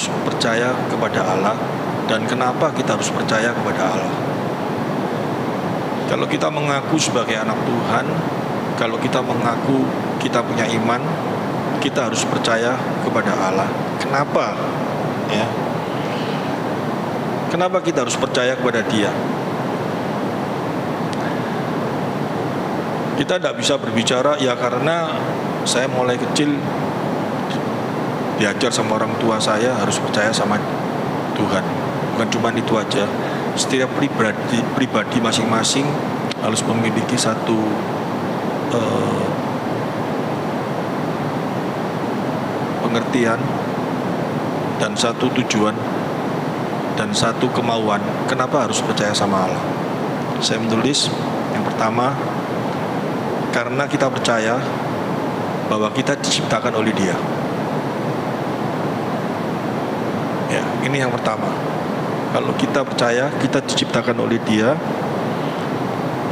harus percaya kepada Allah dan kenapa kita harus percaya kepada Allah. Kalau kita mengaku sebagai anak Tuhan, kalau kita mengaku kita punya iman, kita harus percaya kepada Allah. Kenapa? Ya. Kenapa kita harus percaya kepada Dia? Kita tidak bisa berbicara ya karena saya mulai kecil diajar sama orang tua saya harus percaya sama Tuhan. Bukan cuma itu aja. Setiap pribadi masing-masing harus memiliki satu pengertian dan satu tujuan dan satu kemauan kenapa harus percaya sama Allah. Saya menulis yang pertama, karena kita percaya bahwa kita diciptakan oleh Dia. Ya, ini yang pertama. Kalau kita percaya kita diciptakan oleh Dia,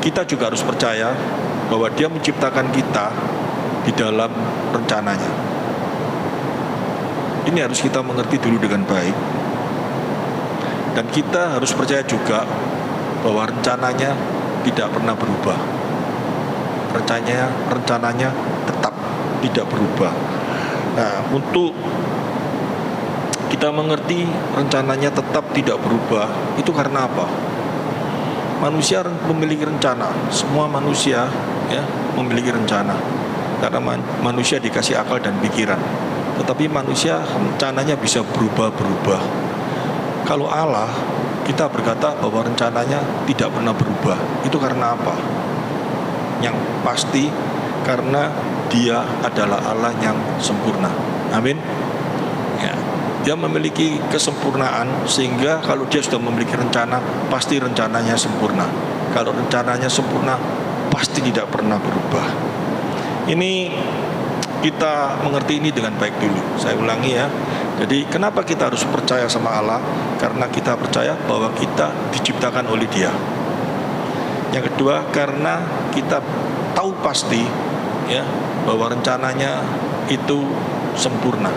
kita juga harus percaya bahwa Dia menciptakan kita di dalam rencananya. Ini harus kita mengerti dulu dengan baik. Dan kita harus percaya juga bahwa rencananya tidak pernah berubah. Rencananya tetap tidak berubah. Nah, untuk kita mengerti rencananya tetap tidak berubah, itu karena apa? Manusia memiliki rencana. Semua manusia ya memiliki rencana. Karena manusia dikasih akal dan pikiran. Tetapi manusia rencananya bisa berubah-berubah. Kalau Allah, kita berkata bahwa rencananya tidak pernah berubah. Itu karena apa? Yang pasti karena Dia adalah Allah yang sempurna. Amin. Ya, Dia memiliki kesempurnaan sehingga kalau Dia sudah memiliki rencana, pasti rencananya sempurna. Kalau rencananya sempurna, pasti tidak pernah berubah. Ini kita mengerti ini dengan baik dulu. Saya ulangi ya. Jadi kenapa kita harus percaya sama Allah? Karena kita percaya bahwa kita diciptakan oleh Dia. Yang kedua, karena kita tahu pasti ya bahwa rencananya itu sempurna.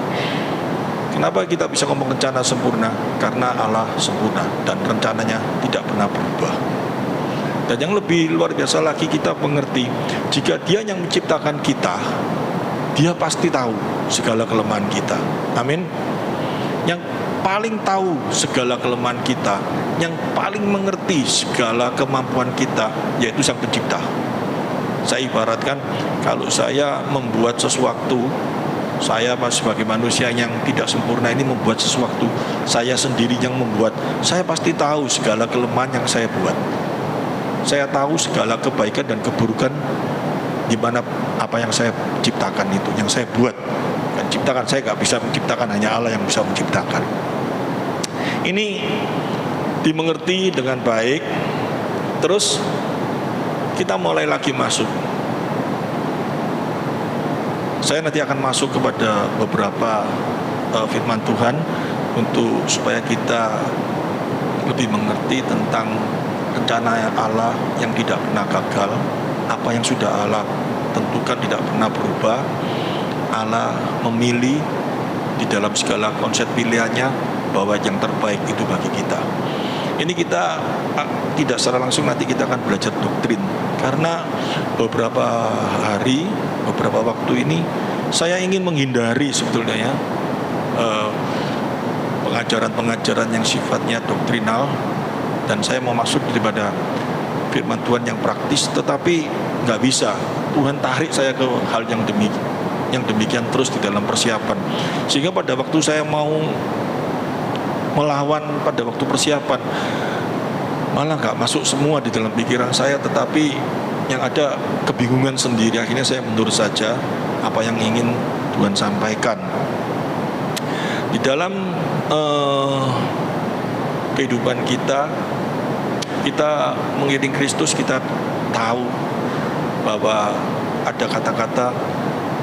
Kenapa kita bisa ngomong rencana sempurna? Karena Allah sempurna dan rencananya tidak pernah berubah. Dan yang lebih luar biasa lagi, kita mengerti jika Dia yang menciptakan kita, Dia pasti tahu segala kelemahan kita. Amin. Yang paling tahu segala kelemahan kita, yang paling mengerti segala kemampuan kita, yaitu Sang Pencipta. Saya ibaratkan, kalau saya membuat sesuatu, saya sebagai manusia yang tidak sempurna ini membuat sesuatu, saya sendiri yang membuat, saya pasti tahu segala kelemahan yang saya buat. Saya tahu segala kebaikan dan keburukan di mana apa yang saya ciptakan itu, yang saya buat. Dan ciptakan, saya gak bisa menciptakan, hanya Allah yang bisa menciptakan. Ini dimengerti dengan baik. Terus kita mulai lagi masuk. Saya nanti akan masuk kepada beberapa firman Tuhan untuk supaya kita lebih mengerti tentang rencana Allah yang tidak pernah gagal. Apa yang sudah Allah tentukan tidak pernah berubah. Allah memilih di dalam segala konsep pilihannya bahwa yang terbaik itu bagi kita. Ini kita tidak secara langsung nanti kita akan belajar doktrin. Karena beberapa hari, beberapa waktu ini saya ingin menghindari sebetulnya ya pengajaran-pengajaran yang sifatnya doktrinal, dan saya mau masuk daripada firman Tuhan yang praktis, tetapi nggak bisa. Tuhan tarik saya ke hal yang demikian terus di dalam persiapan, sehingga pada waktu saya mau melawan pada waktu persiapan malah nggak masuk semua di dalam pikiran saya, tetapi yang ada kebingungan sendiri. Akhirnya saya menurut saja apa yang ingin Tuhan sampaikan di dalam kehidupan kita. Kita mengiring Kristus, kita tahu bahwa ada kata-kata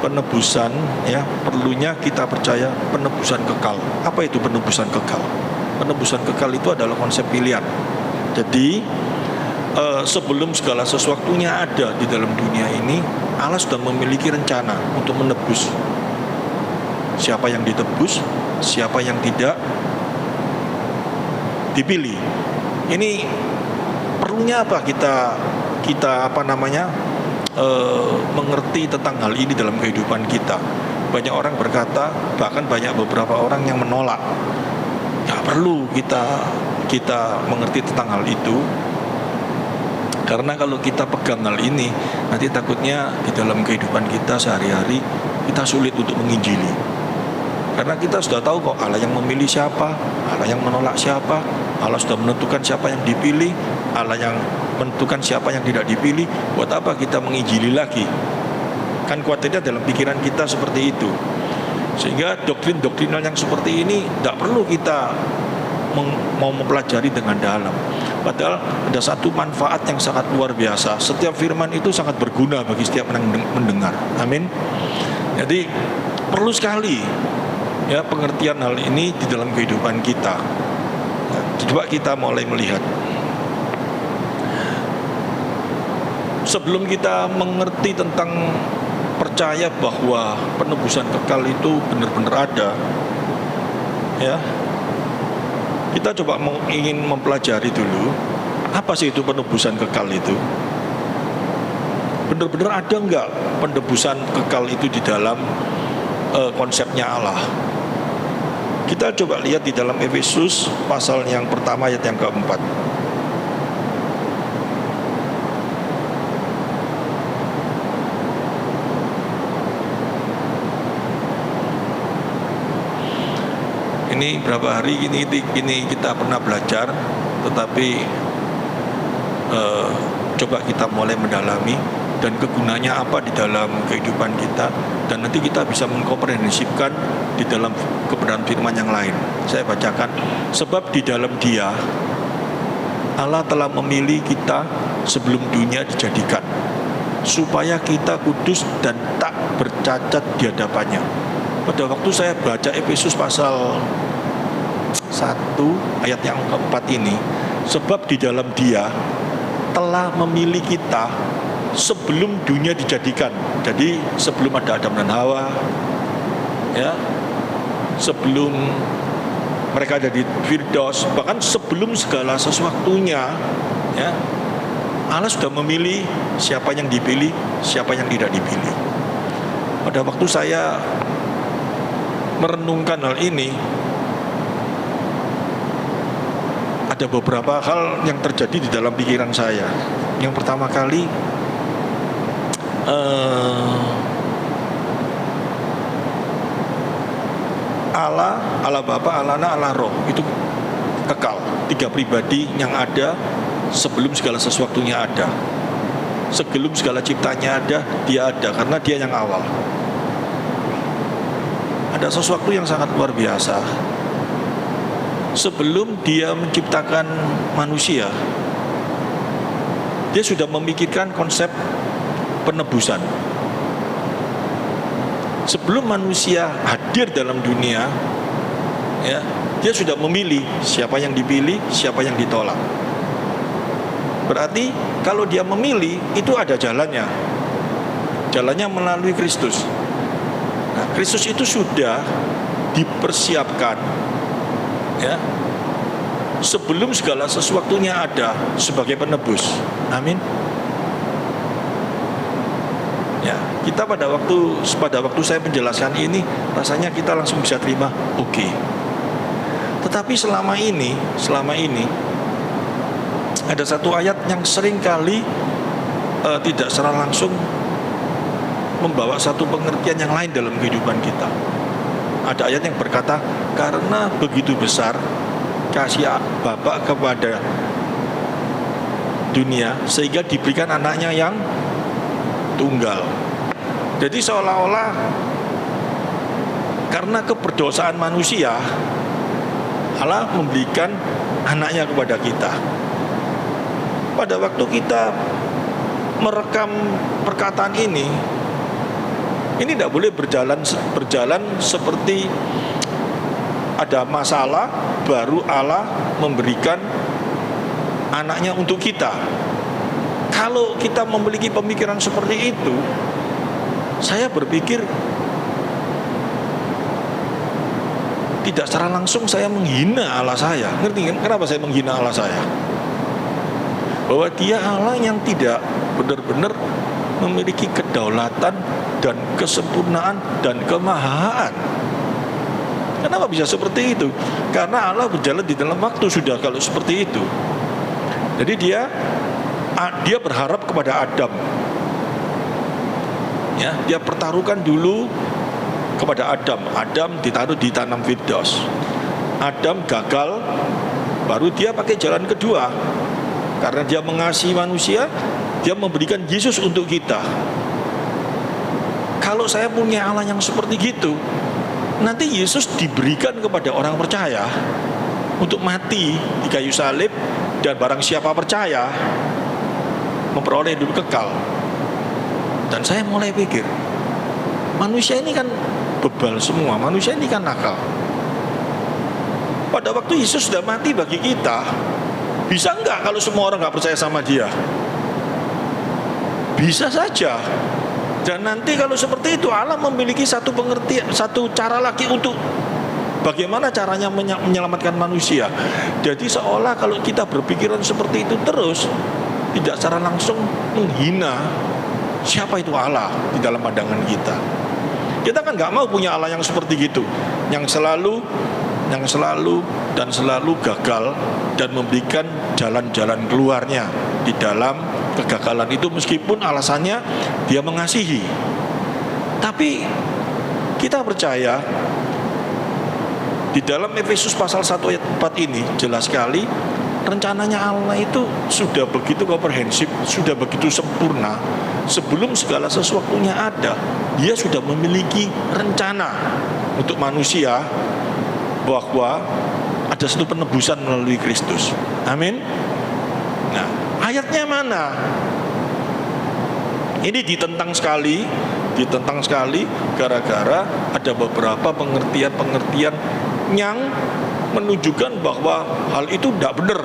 penebusan ya, perlunya kita percaya penebusan kekal. Apa itu penebusan kekal? Penebusan kekal itu adalah konsep pilihan. Jadi sebelum segala sesuatunya ada di dalam dunia ini, Allah sudah memiliki rencana untuk menebus. Siapa yang ditebus? siapa yang tidak dipilih. Ini perlunya apa kita mengerti tentang hal ini dalam kehidupan kita. Banyak orang berkata, bahkan banyak beberapa orang yang menolak. Nggak perlu kita mengerti tentang hal itu, karena kalau kita pegang hal ini, nanti takutnya di dalam kehidupan kita sehari-hari kita sulit untuk menginjili. Karena kita sudah tahu kok Allah yang memilih siapa, Allah yang menolak siapa, Allah sudah menentukan siapa yang dipilih, Allah yang menentukan siapa yang tidak dipilih. Buat apa kita menginjili lagi? Kan khawatirnya dalam pikiran kita seperti itu. Sehingga doktrin-doktrinal yang seperti ini tidak perlu kita mau mempelajari dengan dalam. Padahal ada satu manfaat yang sangat luar biasa. Setiap firman itu sangat berguna bagi setiap yang mendengar. Amin. Jadi perlu sekali ya pengertian hal ini di dalam kehidupan kita. Coba kita mulai melihat. Sebelum kita mengerti tentang percaya bahwa penebusan kekal itu benar-benar ada, ya, kita coba ingin mempelajari dulu apa sih itu penebusan kekal itu. Benar-benar ada enggak penebusan kekal itu di dalam konsepnya Allah? Kita coba lihat di dalam Efesus pasal yang pertama ayat yang keempat. Ini berapa hari ini kita pernah belajar, tetapi coba kita mulai mendalami dan kegunaannya apa di dalam kehidupan kita, dan nanti kita bisa mengkomprehensifkan di dalam kebenaran firman yang lain. Saya bacakan, sebab di dalam Dia Allah telah memilih kita sebelum dunia dijadikan, supaya kita kudus dan tak bercacat di hadapannya. Pada waktu saya baca Efesus pasal 1 ayat yang keempat ini, sebab di dalam Dia telah memilih kita sebelum dunia dijadikan. Jadi sebelum ada Adam dan Hawa, ya, sebelum mereka ada di Firdaus, bahkan sebelum segala sesuatunya, ya, Allah sudah memilih siapa yang dipilih, siapa yang tidak dipilih. Pada waktu saya merenungkan hal ini, ada beberapa hal yang terjadi di dalam pikiran saya. Yang pertama kali, Allah Bapa, Allah Anak, Allah Roh itu kekal. 3 pribadi yang ada sebelum segala sesuatunya ada. Sebelum segala ciptanya ada, Dia ada, karena Dia yang awal. Ada sesuatu yang sangat luar biasa. Sebelum Dia menciptakan manusia, Dia sudah memikirkan konsep penebusan. Sebelum manusia hadir dalam dunia, ya, Dia sudah memilih siapa yang dipilih, siapa yang ditolak. Berarti kalau Dia memilih, itu ada jalannya. Jalannya melalui Kristus. Nah, Kristus itu sudah dipersiapkan, ya, sebelum segala sesuatunya ada sebagai penebus. Amin. Ya, kita pada waktu saya menjelaskan ini, rasanya kita langsung bisa terima, oke. Tetapi selama ini ada satu ayat yang sering kali tidak secara langsung membawa satu pengertian yang lain dalam kehidupan kita. Ada ayat yang berkata, karena begitu besar kasih Bapa kepada dunia, sehingga diberikan anaknya yang tunggal. Jadi seolah-olah karena keberdosaan manusia, Allah memberikan anaknya kepada kita. Pada waktu kita merekam perkataan ini tidak boleh berjalan seperti ada masalah baru Allah memberikan anaknya untuk kita. Kalau kita memiliki pemikiran seperti itu, saya berpikir tidak secara langsung saya menghina Allah saya. Ngerti kan? Kenapa saya menghina Allah saya? Bahwa dia Allah yang tidak benar-benar memiliki kedaulatan dan kesempurnaan dan kemahaan. Kenapa bisa seperti itu? Karena Allah berjalan di dalam waktu sudah kalau seperti itu. Jadi dia berharap kepada Adam. Ya, dia pertaruhkan dulu kepada Adam. Adam ditaruh di tanam Firdaus. Adam gagal, baru dia pakai jalan kedua. Karena dia mengasihi manusia, dia memberikan Yesus untuk kita. Kalau saya punya Allah yang seperti gitu, nanti Yesus diberikan kepada orang percaya untuk mati di kayu salib, dan barang siapa percaya memperoleh hidup kekal. Dan saya mulai pikir, manusia ini kan bebal semua, manusia ini kan nakal. Pada waktu Yesus sudah mati bagi kita, bisa enggak kalau semua orang enggak percaya sama dia? Bisa saja. Dan nanti kalau seperti itu, Allah memiliki satu pengertian, satu cara lagi untuk bagaimana caranya menyelamatkan manusia. Jadi seolah kalau kita berpikiran seperti itu terus, tidak secara langsung menghina siapa itu Allah di dalam pandangan kita. Kita kan nggak mau punya Allah yang seperti gitu, yang selalu dan selalu gagal dan memberikan jalan-jalan keluarnya di dalam kegagalan itu, meskipun alasannya dia mengasihi. Tapi kita percaya di dalam Efesus pasal 1 ayat 4 ini jelas sekali rencananya Allah itu sudah begitu komprehensif, sudah begitu sempurna. Sebelum segala sesuatunya ada, dia sudah memiliki rencana untuk manusia, bahwa ada satu penebusan melalui Kristus. Amin. Nah, ayatnya mana? Ini ditentang sekali gara-gara ada beberapa pengertian-pengertian yang menunjukkan bahwa hal itu tidak benar.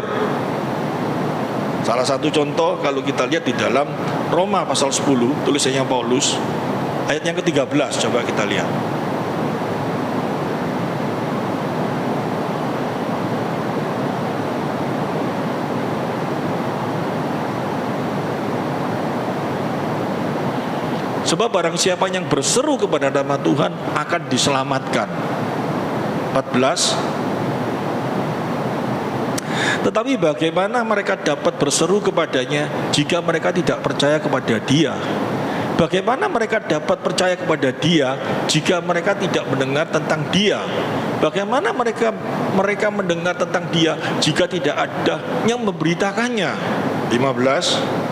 Salah satu contoh kalau kita lihat di dalam Roma pasal 10, tulisannya Paulus, ayat yang ke-13, coba kita lihat. Sebab barang siapa yang berseru kepada nama Tuhan akan diselamatkan. 14. Tetapi bagaimana mereka dapat berseru kepadanya jika mereka tidak percaya kepada Dia? Bagaimana mereka dapat percaya kepada Dia jika mereka tidak mendengar tentang Dia? Bagaimana mereka mendengar tentang Dia jika tidak ada yang memberitakannya? 15.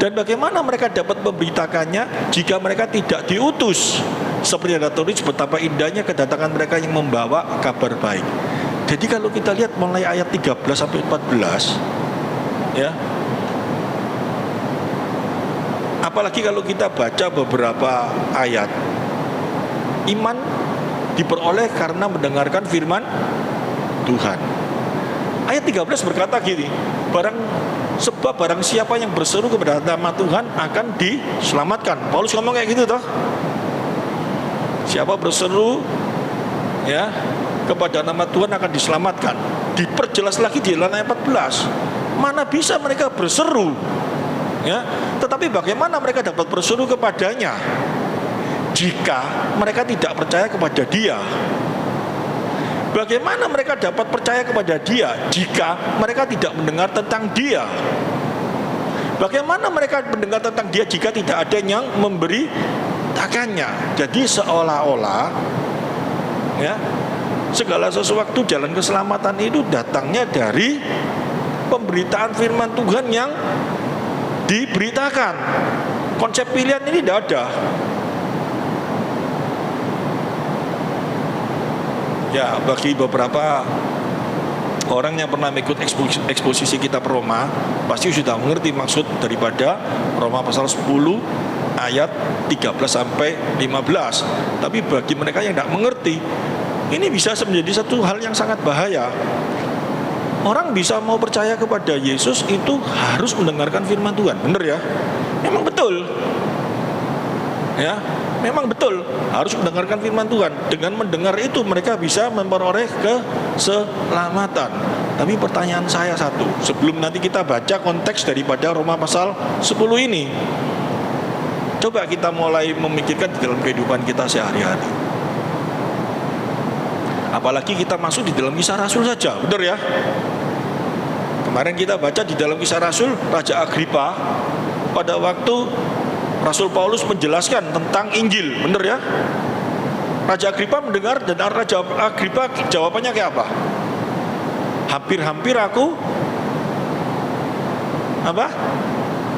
Dan bagaimana mereka dapat memberitakannya jika mereka tidak diutus? Seperti ada tulis betapa indahnya kedatangan mereka yang membawa kabar baik. Jadi kalau kita lihat mulai ayat 13 sampai 14, ya. Apalagi kalau kita baca beberapa ayat, iman diperoleh karena mendengarkan firman Tuhan. Ayat 13 berkata gini, sebab barang siapa yang berseru kepada nama Tuhan akan diselamatkan. Paulus ngomong kayak gitu toh. Siapa berseru ya kepada nama Tuhan akan diselamatkan. Diperjelas lagi di dalam ayat 14. Mana bisa mereka berseru? Ya, tetapi bagaimana mereka dapat berseru kepadanya jika mereka tidak percaya kepada Dia? Bagaimana mereka dapat percaya kepada Dia jika mereka tidak mendengar tentang Dia? Bagaimana mereka mendengar tentang Dia jika tidak ada yang memberitakannya? Jadi seolah-olah ya, segala sesuatu jalan keselamatan itu datangnya dari pemberitaan firman Tuhan yang diberitakan. Konsep pilihan ini tidak ada. Ya, bagi beberapa orang yang pernah ikut eksposisi kitab Roma, pasti sudah mengerti maksud daripada Roma pasal 10 ayat 13 sampai 15. Tapi bagi mereka yang tidak mengerti, ini bisa menjadi satu hal yang sangat bahaya. Orang bisa mau percaya kepada Yesus itu harus mendengarkan firman Tuhan. Benar ya? Memang betul. Ya, memang betul harus mendengarkan firman Tuhan. Dengan mendengar itu mereka bisa memperoleh keselamatan. Tapi pertanyaan saya satu, sebelum nanti kita baca konteks daripada Roma pasal 10 ini, coba kita mulai memikirkan di dalam kehidupan kita sehari-hari. Apalagi kita masuk di dalam Kisah Rasul saja, benar ya? Kemarin kita baca di dalam Kisah Rasul, Raja Agripa pada waktu Rasul Paulus menjelaskan tentang Injil, benar ya? Raja Agripa mendengar dan Raja Agripa jawabannya kayak apa? Hampir-hampir aku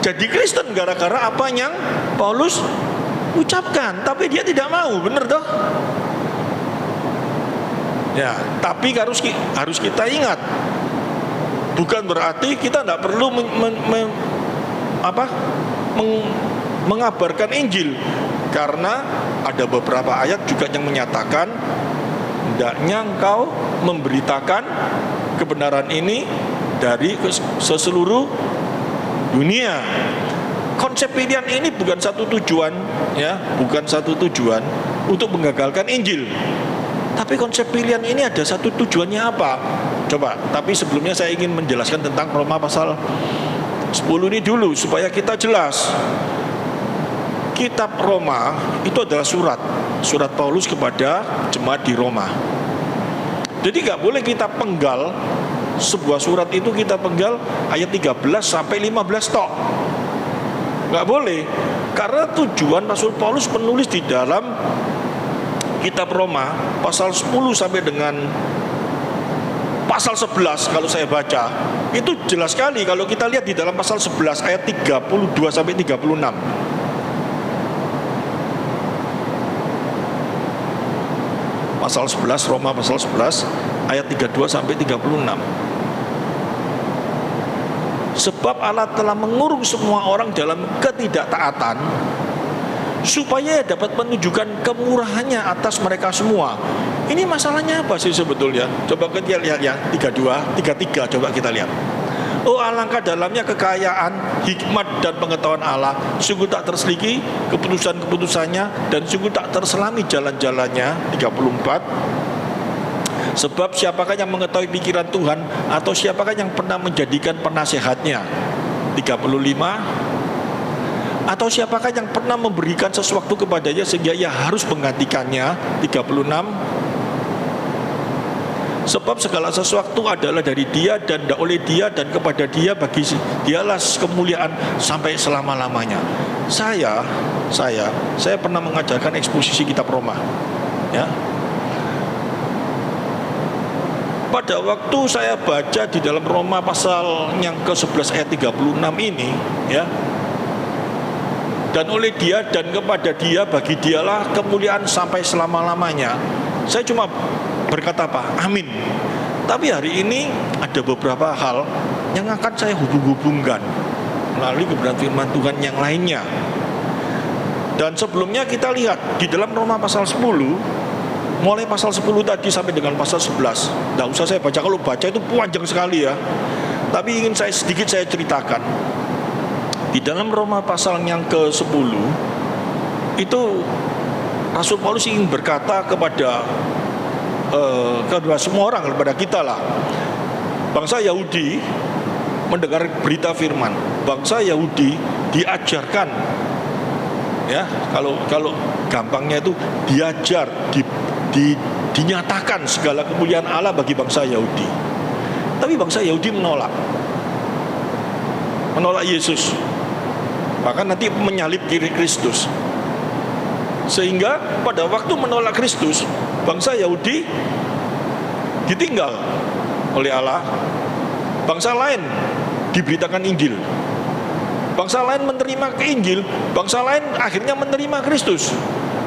jadi Kristen gara-gara apa yang Paulus ucapkan, tapi dia tidak mau, benar toh? Ya, tapi harus kita ingat, bukan berarti kita tidak perlu mengabarkan Injil, karena ada beberapa ayat juga yang menyatakan hendaknya engkau memberitakan kebenaran ini dari seluruh dunia. Konsep pilihan ini bukan satu tujuan, ya, bukan satu tujuan untuk menggagalkan Injil. Tapi konsep pilihan ini ada satu tujuannya apa? Coba, tapi sebelumnya saya ingin menjelaskan tentang Roma pasal 10 ini dulu supaya kita jelas. Kitab Roma itu adalah surat Paulus kepada jemaat di Roma. Jadi gak boleh kita penggal sebuah surat itu, kita penggal ayat 13 sampai 15 tok. Gak boleh, karena tujuan Rasul Paulus menulis di dalam kitab Roma pasal 10 sampai dengan pasal 11, kalau saya baca itu jelas sekali. Kalau kita lihat di dalam pasal 11 ayat 32 sampai 36, pasal 11, Roma pasal 11 ayat 32 sampai 36. Sebab Allah telah mengurung semua orang dalam ketidaktaatan, supaya dapat menunjukkan kemurahannya atas mereka semua. Ini masalahnya apa sih sebetulnya? Coba kita lihat yang 32, 33, coba kita lihat. Oh, alangkah dalamnya kekayaan, hikmat dan pengetahuan Allah. Sungguh tak terseliki keputusan-keputusannya, dan sungguh tak terselami jalan-jalannya. 34. Sebab siapakah yang mengetahui pikiran Tuhan, atau siapakah yang pernah menjadikan penasehatnya? 35. Atau siapakah yang pernah memberikan sesuatu kepadanya sehingga ia harus menggantikannya? 36. Sebab segala sesuatu adalah dari Dia dan oleh Dia dan kepada Dia, bagi Dialah kemuliaan sampai selama-lamanya. Saya pernah mengajarkan eksposisi kitab Roma, ya. Pada waktu saya baca di dalam Roma pasal yang ke-11 ayat 36 ini, ya, dan oleh Dia dan kepada Dia, bagi Dialah kemuliaan sampai selama-lamanya, saya cuma berkata apa? Amin. Tapi hari ini ada beberapa hal yang akan saya hubung-hubungkan melalui kebenaran firman Tuhan yang lainnya. Dan sebelumnya kita lihat di dalam Roma pasal 10, mulai pasal 10 tadi sampai dengan pasal 11. Tidak usah saya baca, kalau baca itu panjang sekali ya. Tapi ingin sedikit saya ceritakan. Di dalam Roma pasal yang ke-10 itu Rasul Paulus ingin berkata kepada semua orang, kepada kita lah. Bangsa Yahudi mendengar berita firman. Bangsa Yahudi diajarkan, ya, kalau gampangnya itu diajar, dinyatakan segala kemuliaan Allah bagi bangsa Yahudi. Tapi bangsa Yahudi menolak Yesus, bahkan nanti menyalib diri Kristus. Sehingga pada waktu menolak Kristus, bangsa Yahudi ditinggal oleh Allah. Bangsa lain diberitakan Injil, bangsa lain menerima Injil, bangsa lain akhirnya menerima Kristus.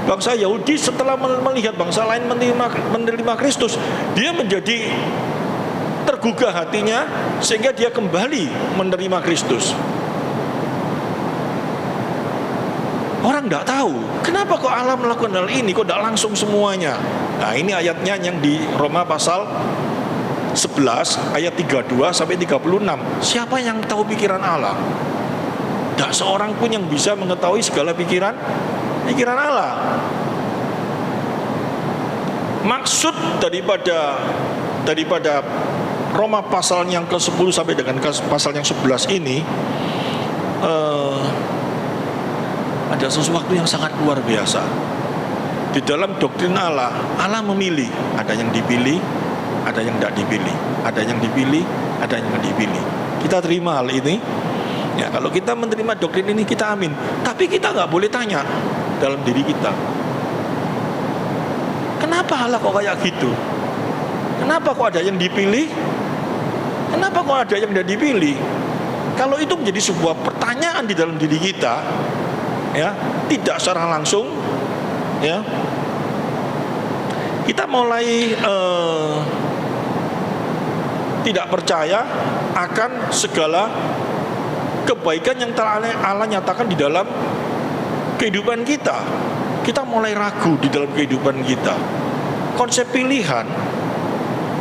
Bangsa Yahudi setelah melihat bangsa lain menerima Kristus, dia menjadi tergugah hatinya sehingga dia kembali menerima Kristus. Orang tidak tahu kenapa kok Allah melakukan hal ini, kok tidak langsung semuanya. Nah, ini ayatnya yang di Roma pasal 11 ayat 32 sampai 36. Siapa yang tahu pikiran Allah? Tidak seorang pun yang bisa mengetahui segala pikiran, pikiran Allah. Maksud daripada Roma pasal yang ke-10 sampai dengan pasal yang 11 ini ada sesuatu yang sangat luar biasa. Di dalam doktrin Allah, Allah memilih. Ada yang dipilih, ada yang tidak dipilih. Ada yang dipilih, ada yang tidak dipilih. Kita terima hal ini. Ya, kalau kita menerima doktrin ini, kita amin. Tapi kita nggak boleh tanya dalam diri kita, kenapa Allah kok kayak gitu? Kenapa kok ada yang dipilih? Kenapa kok ada yang tidak dipilih? Kalau itu menjadi sebuah pertanyaan di dalam diri kita, ya, tidak secara langsung, ya, kita mulai tidak percaya akan segala kebaikan yang telah Allah nyatakan di dalam kehidupan kita. Kita mulai ragu di dalam kehidupan kita. Konsep pilihan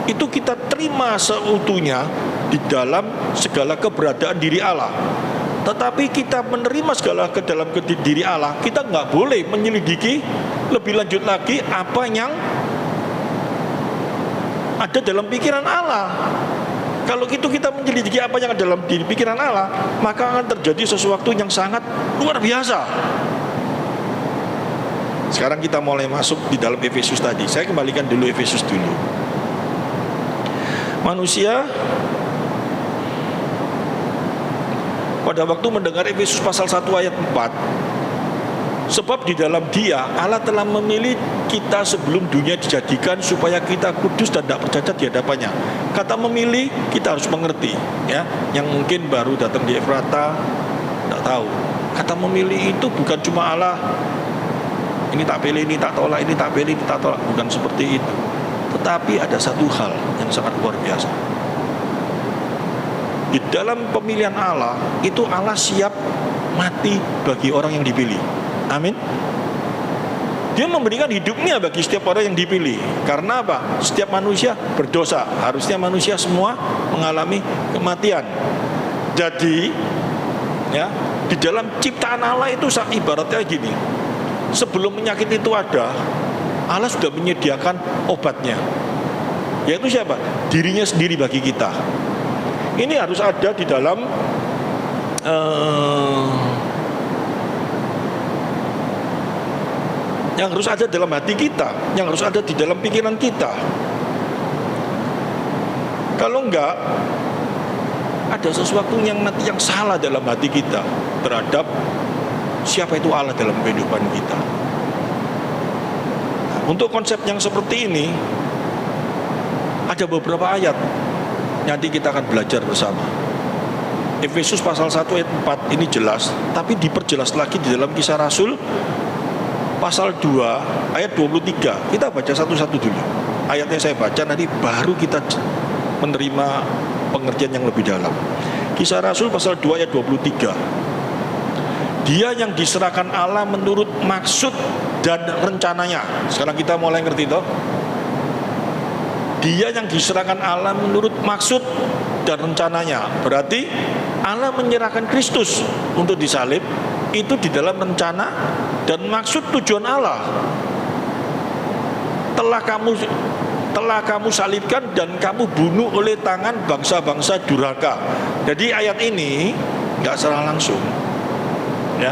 itu kita terima seutuhnya di dalam segala keberadaan diri Allah. Tetapi kita menerima segala ke dalam diri Allah, kita nggak boleh menyelidiki lebih lanjut lagi apa yang ada dalam pikiran Allah. Kalau gitu kita menyelidiki apa yang ada dalam diri pikiran Allah, maka akan terjadi sesuatu yang sangat luar biasa. Sekarang kita mulai masuk di dalam Efesus tadi. Saya kembalikan dulu Efesus dulu. Manusia pada waktu mendengar Efesus pasal 1 ayat 4, sebab di dalam Dia Allah telah memilih kita sebelum dunia dijadikan supaya kita kudus dan tidak bercacat di hadapannya. Kata memilih kita harus mengerti, ya. Yang mungkin baru datang di Efrata tidak tahu. Kata memilih itu bukan cuma Allah ini tak pilih, ini tak tolak, ini tak pilih, ini tak tolak. Bukan seperti itu. Tetapi ada satu hal yang sangat luar biasa. Di dalam pemilihan Allah, itu Allah siap mati bagi orang yang dipilih. Amin. Dia memberikan hidupnya bagi setiap orang yang dipilih. Karena apa? Setiap manusia berdosa. Harusnya manusia semua mengalami kematian. Jadi, ya, di dalam ciptaan Allah itu ibaratnya gini. Sebelum penyakit itu ada, Allah sudah menyediakan obatnya. Yaitu siapa? Dirinya sendiri bagi kita. Ini harus ada di dalam yang harus ada dalam hati kita, yang harus ada di dalam pikiran kita. Kalau enggak, ada sesuatu yang nanti yang salah dalam hati kita terhadap siapa itu Allah dalam kehidupan kita. Nah, untuk konsep yang seperti ini ada beberapa ayat nanti kita akan belajar bersama. Efesus pasal 1 ayat 4 ini jelas, tapi diperjelas lagi di dalam Kisah Rasul pasal 2 ayat 23. Kita baca satu-satu dulu. Ayatnya saya baca, nanti baru kita menerima pengertian yang lebih dalam. Kisah Rasul pasal 2 ayat 23. Dia yang diserahkan Allah menurut maksud dan rencananya. Sekarang kita mulai ngerti toh. Dia yang diserahkan Allah menurut maksud dan rencananya. Berarti Allah menyerahkan Kristus untuk disalib. Itu di dalam rencana dan maksud tujuan Allah. Telah kamu salibkan dan kamu bunuh oleh tangan bangsa-bangsa durhaka. Jadi ayat ini nggak secara langsung, ya,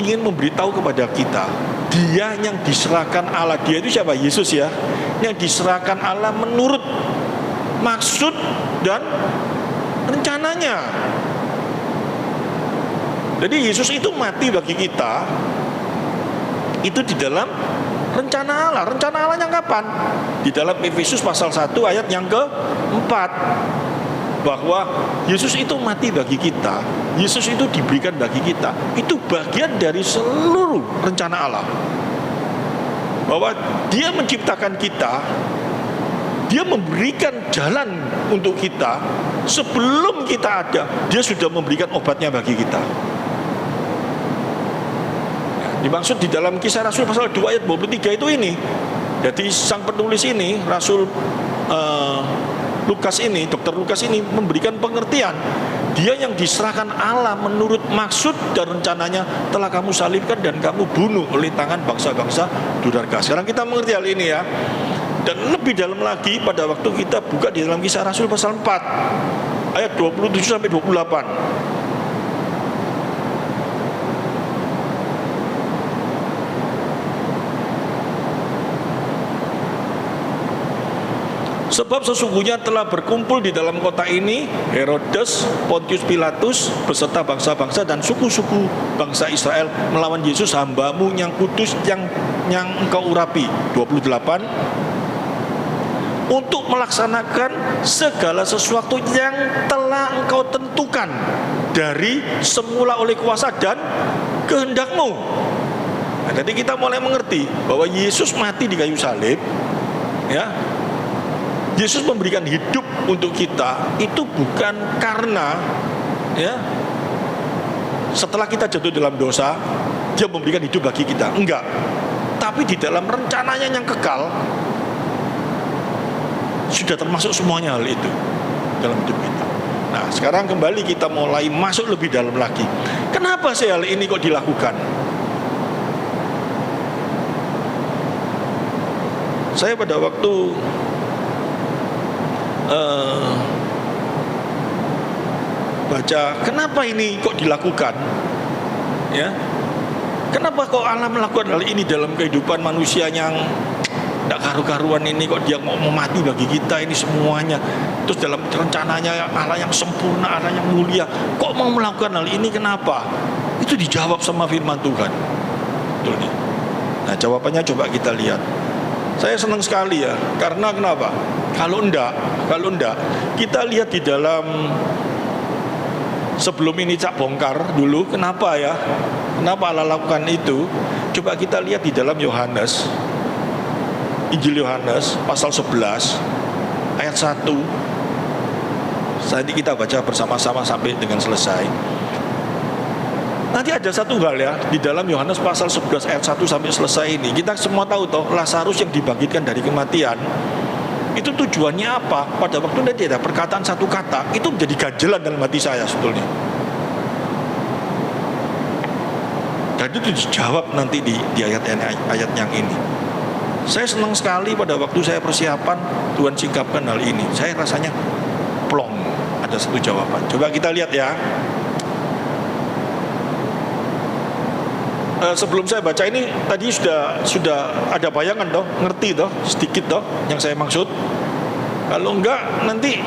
ingin memberitahu kepada kita, dia yang diserahkan Allah. Dia itu siapa? Yesus, ya, yang diserahkan Allah menurut maksud dan rencananya. Jadi Yesus itu mati bagi kita itu di dalam rencana Allah. Rencana Allahnya kapan? Di dalam Efesus pasal 1 ayat yang ke-4, bahwa Yesus itu mati bagi kita, Yesus itu diberikan bagi kita. Itu bagian dari seluruh rencana Allah, bahwa Dia menciptakan kita, Dia memberikan jalan untuk kita. Sebelum kita ada, Dia sudah memberikan obatnya bagi kita. Dimaksud di dalam Kisah Rasul pasal 2 ayat 23 itu ini. Jadi sang penulis ini, Rasul Lukas ini, Dr. Lukas ini memberikan pengertian. Dia yang diserahkan Allah menurut maksud dan rencananya telah kamu salibkan dan kamu bunuh oleh tangan bangsa-bangsa durhaka. Sekarang kita mengerti hal ini ya. Dan lebih dalam lagi pada waktu kita buka di dalam Kisah Rasul pasal 4 ayat 27 sampai 28. Sebab sesungguhnya telah berkumpul di dalam kota ini Herodes, Pontius Pilatus beserta bangsa-bangsa dan suku-suku bangsa Israel melawan Yesus hambamu yang kudus yang engkau urapi. 28. Untuk melaksanakan segala sesuatu yang telah engkau tentukan dari semula oleh kuasa dan kehendakmu. Nah, jadi kita mulai mengerti bahwa Yesus mati di kayu salib, ya. Yesus memberikan hidup untuk kita itu bukan karena, ya, setelah kita jatuh dalam dosa Dia memberikan hidup bagi kita, enggak. Tapi di dalam rencananya yang kekal sudah termasuk semuanya hal itu dalam hidup kita. Nah, sekarang kembali kita mulai masuk lebih dalam lagi. Kenapa sih hal ini kok dilakukan? Saya pada waktu baca kenapa ini kok dilakukan, ya, kenapa kok Allah melakukan hal ini dalam kehidupan manusia yang tidak karu-karuan ini, kok Dia mau mati bagi kita ini semuanya, terus dalam rencananya Allah yang sempurna, Allah yang mulia, kok mau melakukan hal ini, kenapa? Itu dijawab sama firman Tuhan. Betul nih. Nah, jawabannya coba kita lihat. Saya senang sekali ya, karena kenapa? Kalau enggak, kita lihat di dalam sebelum ini Cak bongkar dulu, kenapa ya? Kenapa Allah lakukan itu? Coba kita lihat di dalam Yohanes, Injil Yohanes pasal 11 ayat 1. Nanti kita baca bersama-sama sampai dengan selesai. Nanti ada satu hal ya, di dalam Yohanes pasal 11 ayat 1 sampai selesai ini. Kita semua tahu toh, Lazarus yang dibangkitkan dari kematian, itu tujuannya apa? Pada waktu nanti ada perkataan satu kata, itu menjadi ganjelan dalam hati saya sebetulnya. Dan itu dijawab nanti di ayat yang ini. Saya senang sekali pada waktu saya persiapan, Tuhan singkapkan hal ini. Saya rasanya plong, ada satu jawaban. Coba kita lihat ya. Sebelum saya baca ini tadi sudah ada bayangan toh, ngerti toh, sedikit toh yang saya maksud. Kalau enggak nanti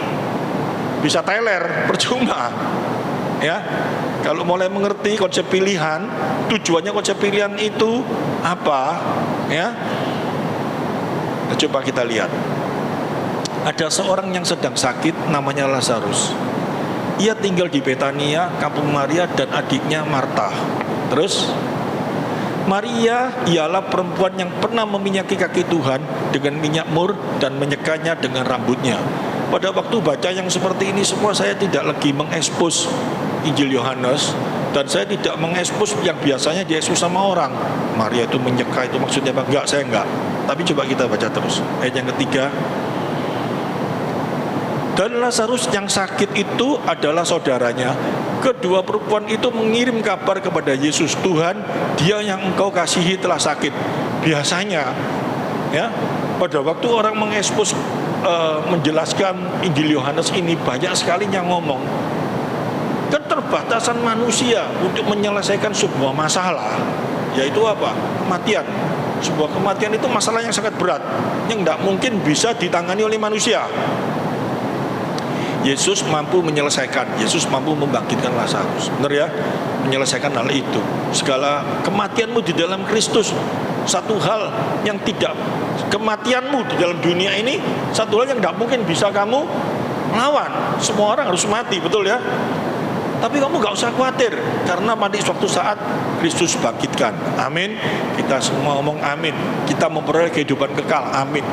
bisa teler, percuma. Ya. Kalau mulai mengerti konsep pilihan, tujuannya konsep pilihan itu apa, ya. Nah, coba kita lihat. Ada seorang yang sedang sakit namanya Lazarus. Ia tinggal di Betania, kampung Maria dan adiknya Marta. Terus Maria ialah perempuan yang pernah meminyaki kaki Tuhan dengan minyak mur dan menyekanya dengan rambutnya. Pada waktu baca yang seperti ini semua, saya tidak lagi mengekspos Injil Yohanes, dan saya tidak mengekspos yang biasanya diekspos sama orang. Maria itu menyeka, itu maksudnya apa? Enggak, saya enggak. Tapi coba kita baca terus. Ayat yang ketiga. Dan Lazarus yang sakit itu adalah saudaranya. Kedua perempuan itu mengirim kabar kepada Yesus, Tuhan, dia yang engkau kasihi telah sakit. Biasanya, ya, pada waktu orang mengekspos, menjelaskan Injil Yohanes ini, banyak sekali yang ngomong keterbatasan manusia untuk menyelesaikan sebuah masalah, yaitu apa? Kematian. Sebuah kematian itu masalah yang sangat berat, yang tidak mungkin bisa ditangani oleh manusia. Yesus mampu menyelesaikan, Yesus mampu membangkitkan Lazarus. Benar ya? Menyelesaikan hal itu. Segala kematianmu di dalam Kristus, satu hal yang tidak, kematianmu di dalam dunia ini, satu hal yang tidak mungkin bisa kamu melawan. Semua orang harus mati, betul ya? Tapi kamu gak usah khawatir, karena pada suatu saat Kristus bangkitkan. Amin. Kita semua ngomong amin. Kita memperoleh kehidupan kekal. Amin.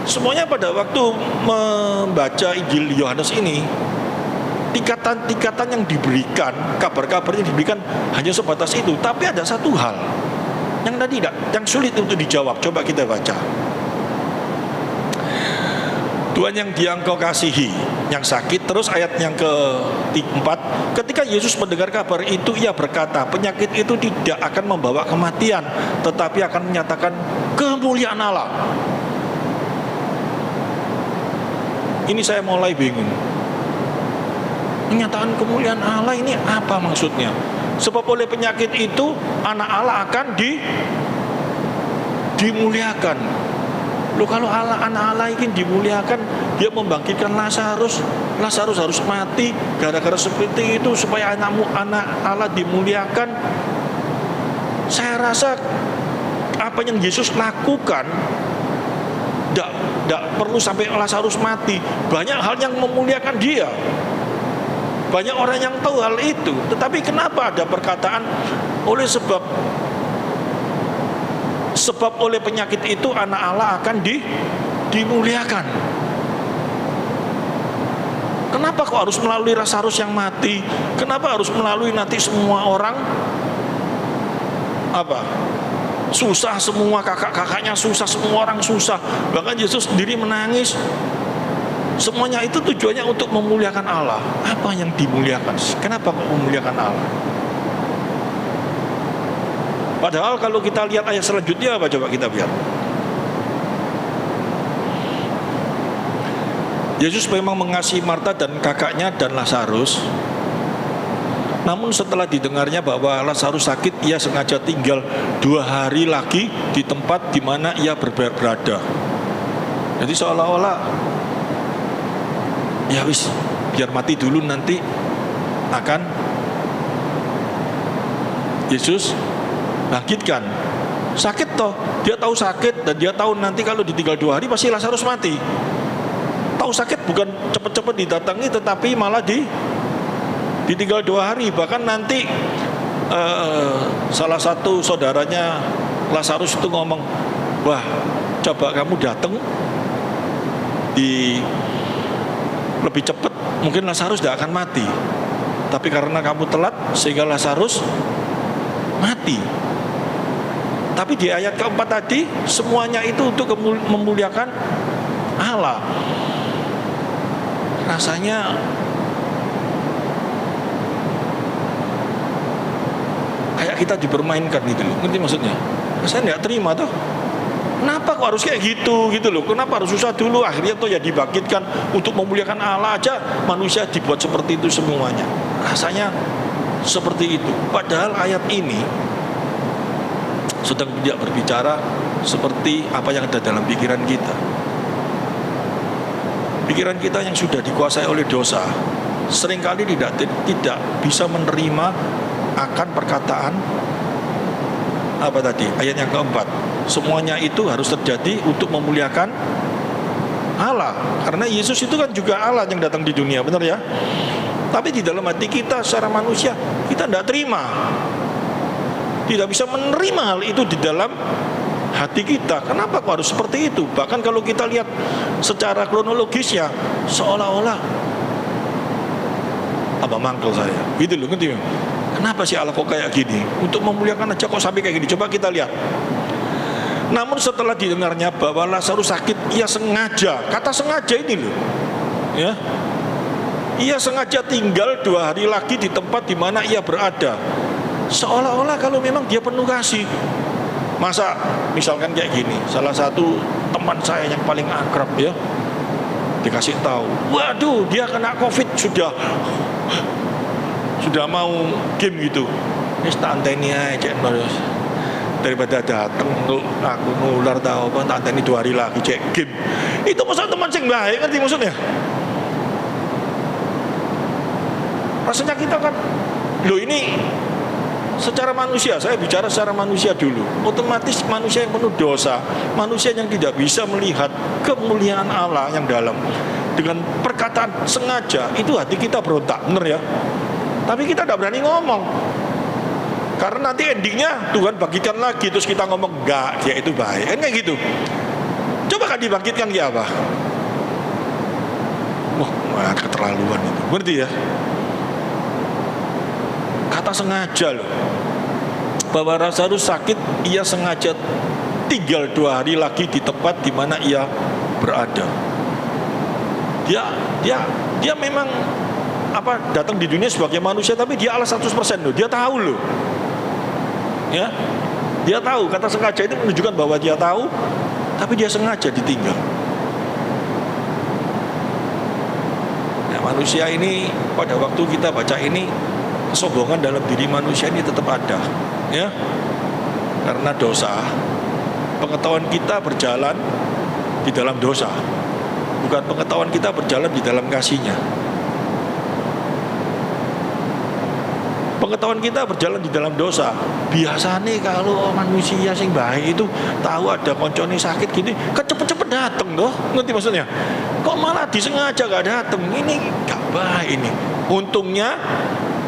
Semuanya pada waktu membaca Injil Yohanes ini, tingkatan-tingkatan yang diberikan, kabar-kabar yang diberikan hanya sebatas itu. Tapi ada satu hal yang sulit untuk dijawab. Coba kita baca. Tuhan yang Dia engkau kasihi, yang sakit. Terus ayat yang keempat, ketika Yesus mendengar kabar itu, Ia berkata, penyakit itu tidak akan membawa kematian, tetapi akan menyatakan kemuliaan Allah. Ini saya mulai bingung. Menyatakan kemuliaan Allah ini apa maksudnya? Sebab oleh penyakit itu anak Allah akan dimuliakan. Loh, kalau anak Allah ingin dimuliakan, Dia membangkitkan Lazarus. Lazarus harus mati gara-gara seperti itu supaya anak Allah dimuliakan. Saya rasa apa yang Yesus lakukan tidak perlu sampai Lazarus mati. Banyak hal yang memuliakan Dia. Banyak orang yang tahu hal itu. Tetapi kenapa ada perkataan sebab oleh penyakit itu anak Allah akan dimuliakan. Kenapa kok harus melalui Lazarus yang mati? Kenapa harus melalui nanti semua orang susah, semua kakak-kakaknya susah, semua orang susah, bahkan Yesus sendiri menangis. Semuanya itu tujuannya untuk memuliakan Allah. Apa yang dimuliakan? Kenapa kok memuliakan Allah? Padahal kalau kita lihat ayat selanjutnya, apa coba kita lihat? Yesus memang mengasihi Marta dan kakaknya dan Lazarus. Namun setelah didengarnya bahwa Lazarus sakit, Ia sengaja tinggal 2 hari lagi di tempat di mana ia berada. Jadi seolah-olah ya wis, biar mati dulu, nanti akan Yesus bangkitkan. Sakit toh, Dia tahu sakit, dan Dia tahu nanti kalau ditinggal 2 hari pasti Lazarus mati. Tahu sakit bukan cepat-cepat didatangi, tetapi malah ditinggal 2 hari. Bahkan nanti salah satu saudaranya Lazarus itu ngomong, wah, coba kamu datang lebih cepat, mungkin Lazarus tidak akan mati. Tapi karena kamu telat, sehingga Lazarus mati. Tapi di ayat keempat tadi, semuanya itu untuk memuliakan Allah. Rasanya kayak kita dipermainkan gitu loh. Ngerti maksudnya? Saya tidak terima tuh. Kenapa kok harus kayak gitu loh? Kenapa harus susah dulu? Akhirnya tuh ya dibangkitkan untuk memuliakan Allah aja, manusia dibuat seperti itu semuanya. Rasanya seperti itu. Padahal ayat ini sedang tidak berbicara seperti apa yang ada dalam pikiran kita. Pikiran kita yang sudah dikuasai oleh dosa seringkali tidak bisa menerima akan perkataan apa tadi? Ayat yang keempat. Semuanya itu harus terjadi untuk memuliakan Allah. Karena Yesus itu kan juga Allah yang datang di dunia, benar ya? Tapi di dalam hati kita secara manusia, kita tidak terima. Tidak bisa menerima hal itu di dalam hati kita. Kenapa kok harus seperti itu? Bahkan kalau kita lihat secara kronologisnya, seolah-olah mangkel saya. Gitu loh, ngerti? Kenapa sih Allah kok kayak gini? Untuk memuliakan aja kok sampai kayak gini. Coba kita lihat. Namun setelah didengarnya bahwa Lazarus sakit, Ia sengaja, kata sengaja ini loh, ya, Ia sengaja tinggal 2 hari lagi di tempat di mana ia berada. Seolah-olah kalau memang Dia penuh kasih. Masa misalkan kayak gini, salah satu teman saya yang paling akrab ya, dikasih tahu, waduh dia kena COVID, sudah mau game gitu. Ini anteni aja daripada datang untuk aku nular tahu apa, anteni 2 hari lagi cek game. Itu maksud teman sing baik, ngerti maksudnya? Rasanya kita kan, loh ini secara manusia, saya bicara secara manusia dulu, otomatis manusia yang penuh dosa, manusia yang tidak bisa melihat kemuliaan Allah yang dalam, dengan perkataan sengaja, itu hati kita berontak, bener ya? Tapi kita tidak berani ngomong, karena nanti endingnya Tuhan bangkitkan lagi, terus kita ngomong enggak, dia itu baik, kan kayak gitu. Coba kan dibangkitkan dia apa? Wah, keterlaluan itu, berarti ya? Kata sengaja loh, bahwa Lazarus sakit, ia sengaja tinggal 2 hari lagi di tempat di mana ia berada. Dia memang datang di dunia sebagai manusia, tapi dia Allah 100% loh. Dia tahu loh. Ya. Dia tahu, kata sengaja itu menunjukkan bahwa dia tahu, tapi dia sengaja ditinggal. Nah, manusia ini pada waktu kita baca ini, kesombongan dalam diri manusia ini tetap ada, ya. Karena dosa, pengetahuan kita berjalan di dalam dosa, bukan pengetahuan kita berjalan di dalam kasih-Nya. Pengetahuan kita berjalan di dalam dosa. Biasanya kalau manusia sing baik itu tahu ada koncone sakit gini, kan cepet-cepet dateng loh. Ngerti maksudnya? Kok malah disengaja gak dateng? Ini gak baik ini. Untungnya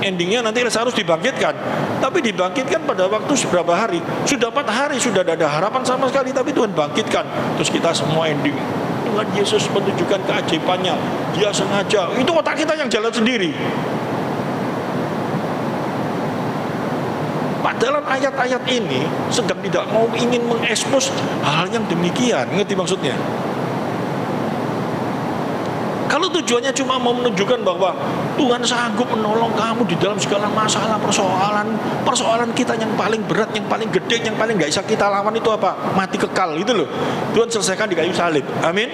endingnya nanti harus dibangkitkan. Tapi dibangkitkan pada waktu seberapa hari? Sudah 4 hari, sudah ada harapan sama sekali, tapi Tuhan bangkitkan. Terus kita semua ending, Tuhan Yesus menunjukkan keajaibannya. Dia sengaja. Itu otak kita yang jalan sendiri. Padahal ayat-ayat ini sedang tidak mau ingin mengekspos hal yang demikian. Ngerti maksudnya? Kalau tujuannya cuma mau menunjukkan bahwa Tuhan sanggup menolong kamu di dalam segala masalah, persoalan kita yang paling berat, yang paling gede, yang paling gak bisa kita lawan itu apa? Mati kekal, itu loh. Tuhan selesaikan di kayu salib. Amin.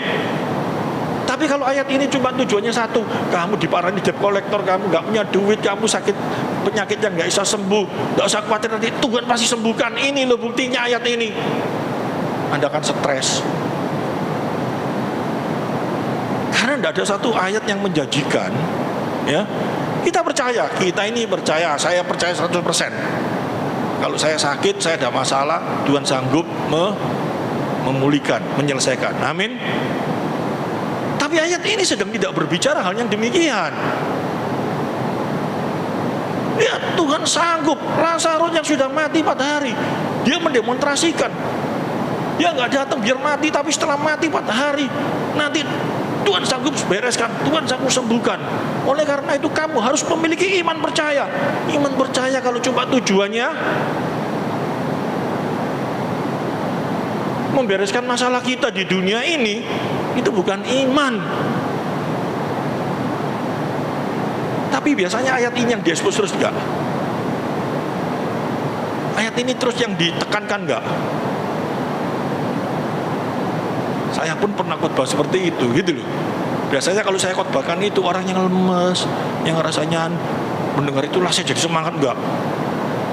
Tapi kalau ayat ini cuma tujuannya satu, kamu diparani debt collector, kamu gak punya duit, kamu sakit penyakit yang gak bisa sembuh, gak usah khawatir, nanti Tuhan pasti sembuhkan. Ini loh buktinya ayat ini. Anda akan stres. Karena tidak ada satu ayat yang menjanjikan, ya. Kita percaya, saya percaya 100%. Kalau saya sakit, saya ada masalah, Tuhan sanggup memulihkan, menyelesaikan. Amin. Tapi ayat ini sedang tidak berbicara hal yang demikian. Lihat, Tuhan sanggup. Lazarus yang sudah mati 4 hari, dia mendemonstrasikan. Dia nggak datang biar mati, tapi setelah mati 4 hari, nanti Tuhan sanggup bereskan, Tuhan sanggup sembuhkan. Oleh karena itu kamu harus memiliki iman percaya. Iman percaya kalau cuma tujuannya membereskan masalah kita di dunia ini, itu bukan iman. Tapi biasanya ayat ini yang diekspos terus enggak? Ayat ini terus yang ditekankan enggak? Saya pun pernah khotbah seperti itu, gitu loh. Biasanya kalau saya khotbahkan itu orang yang lemes, yang rasanya mendengar itulah saya jadi semangat enggak?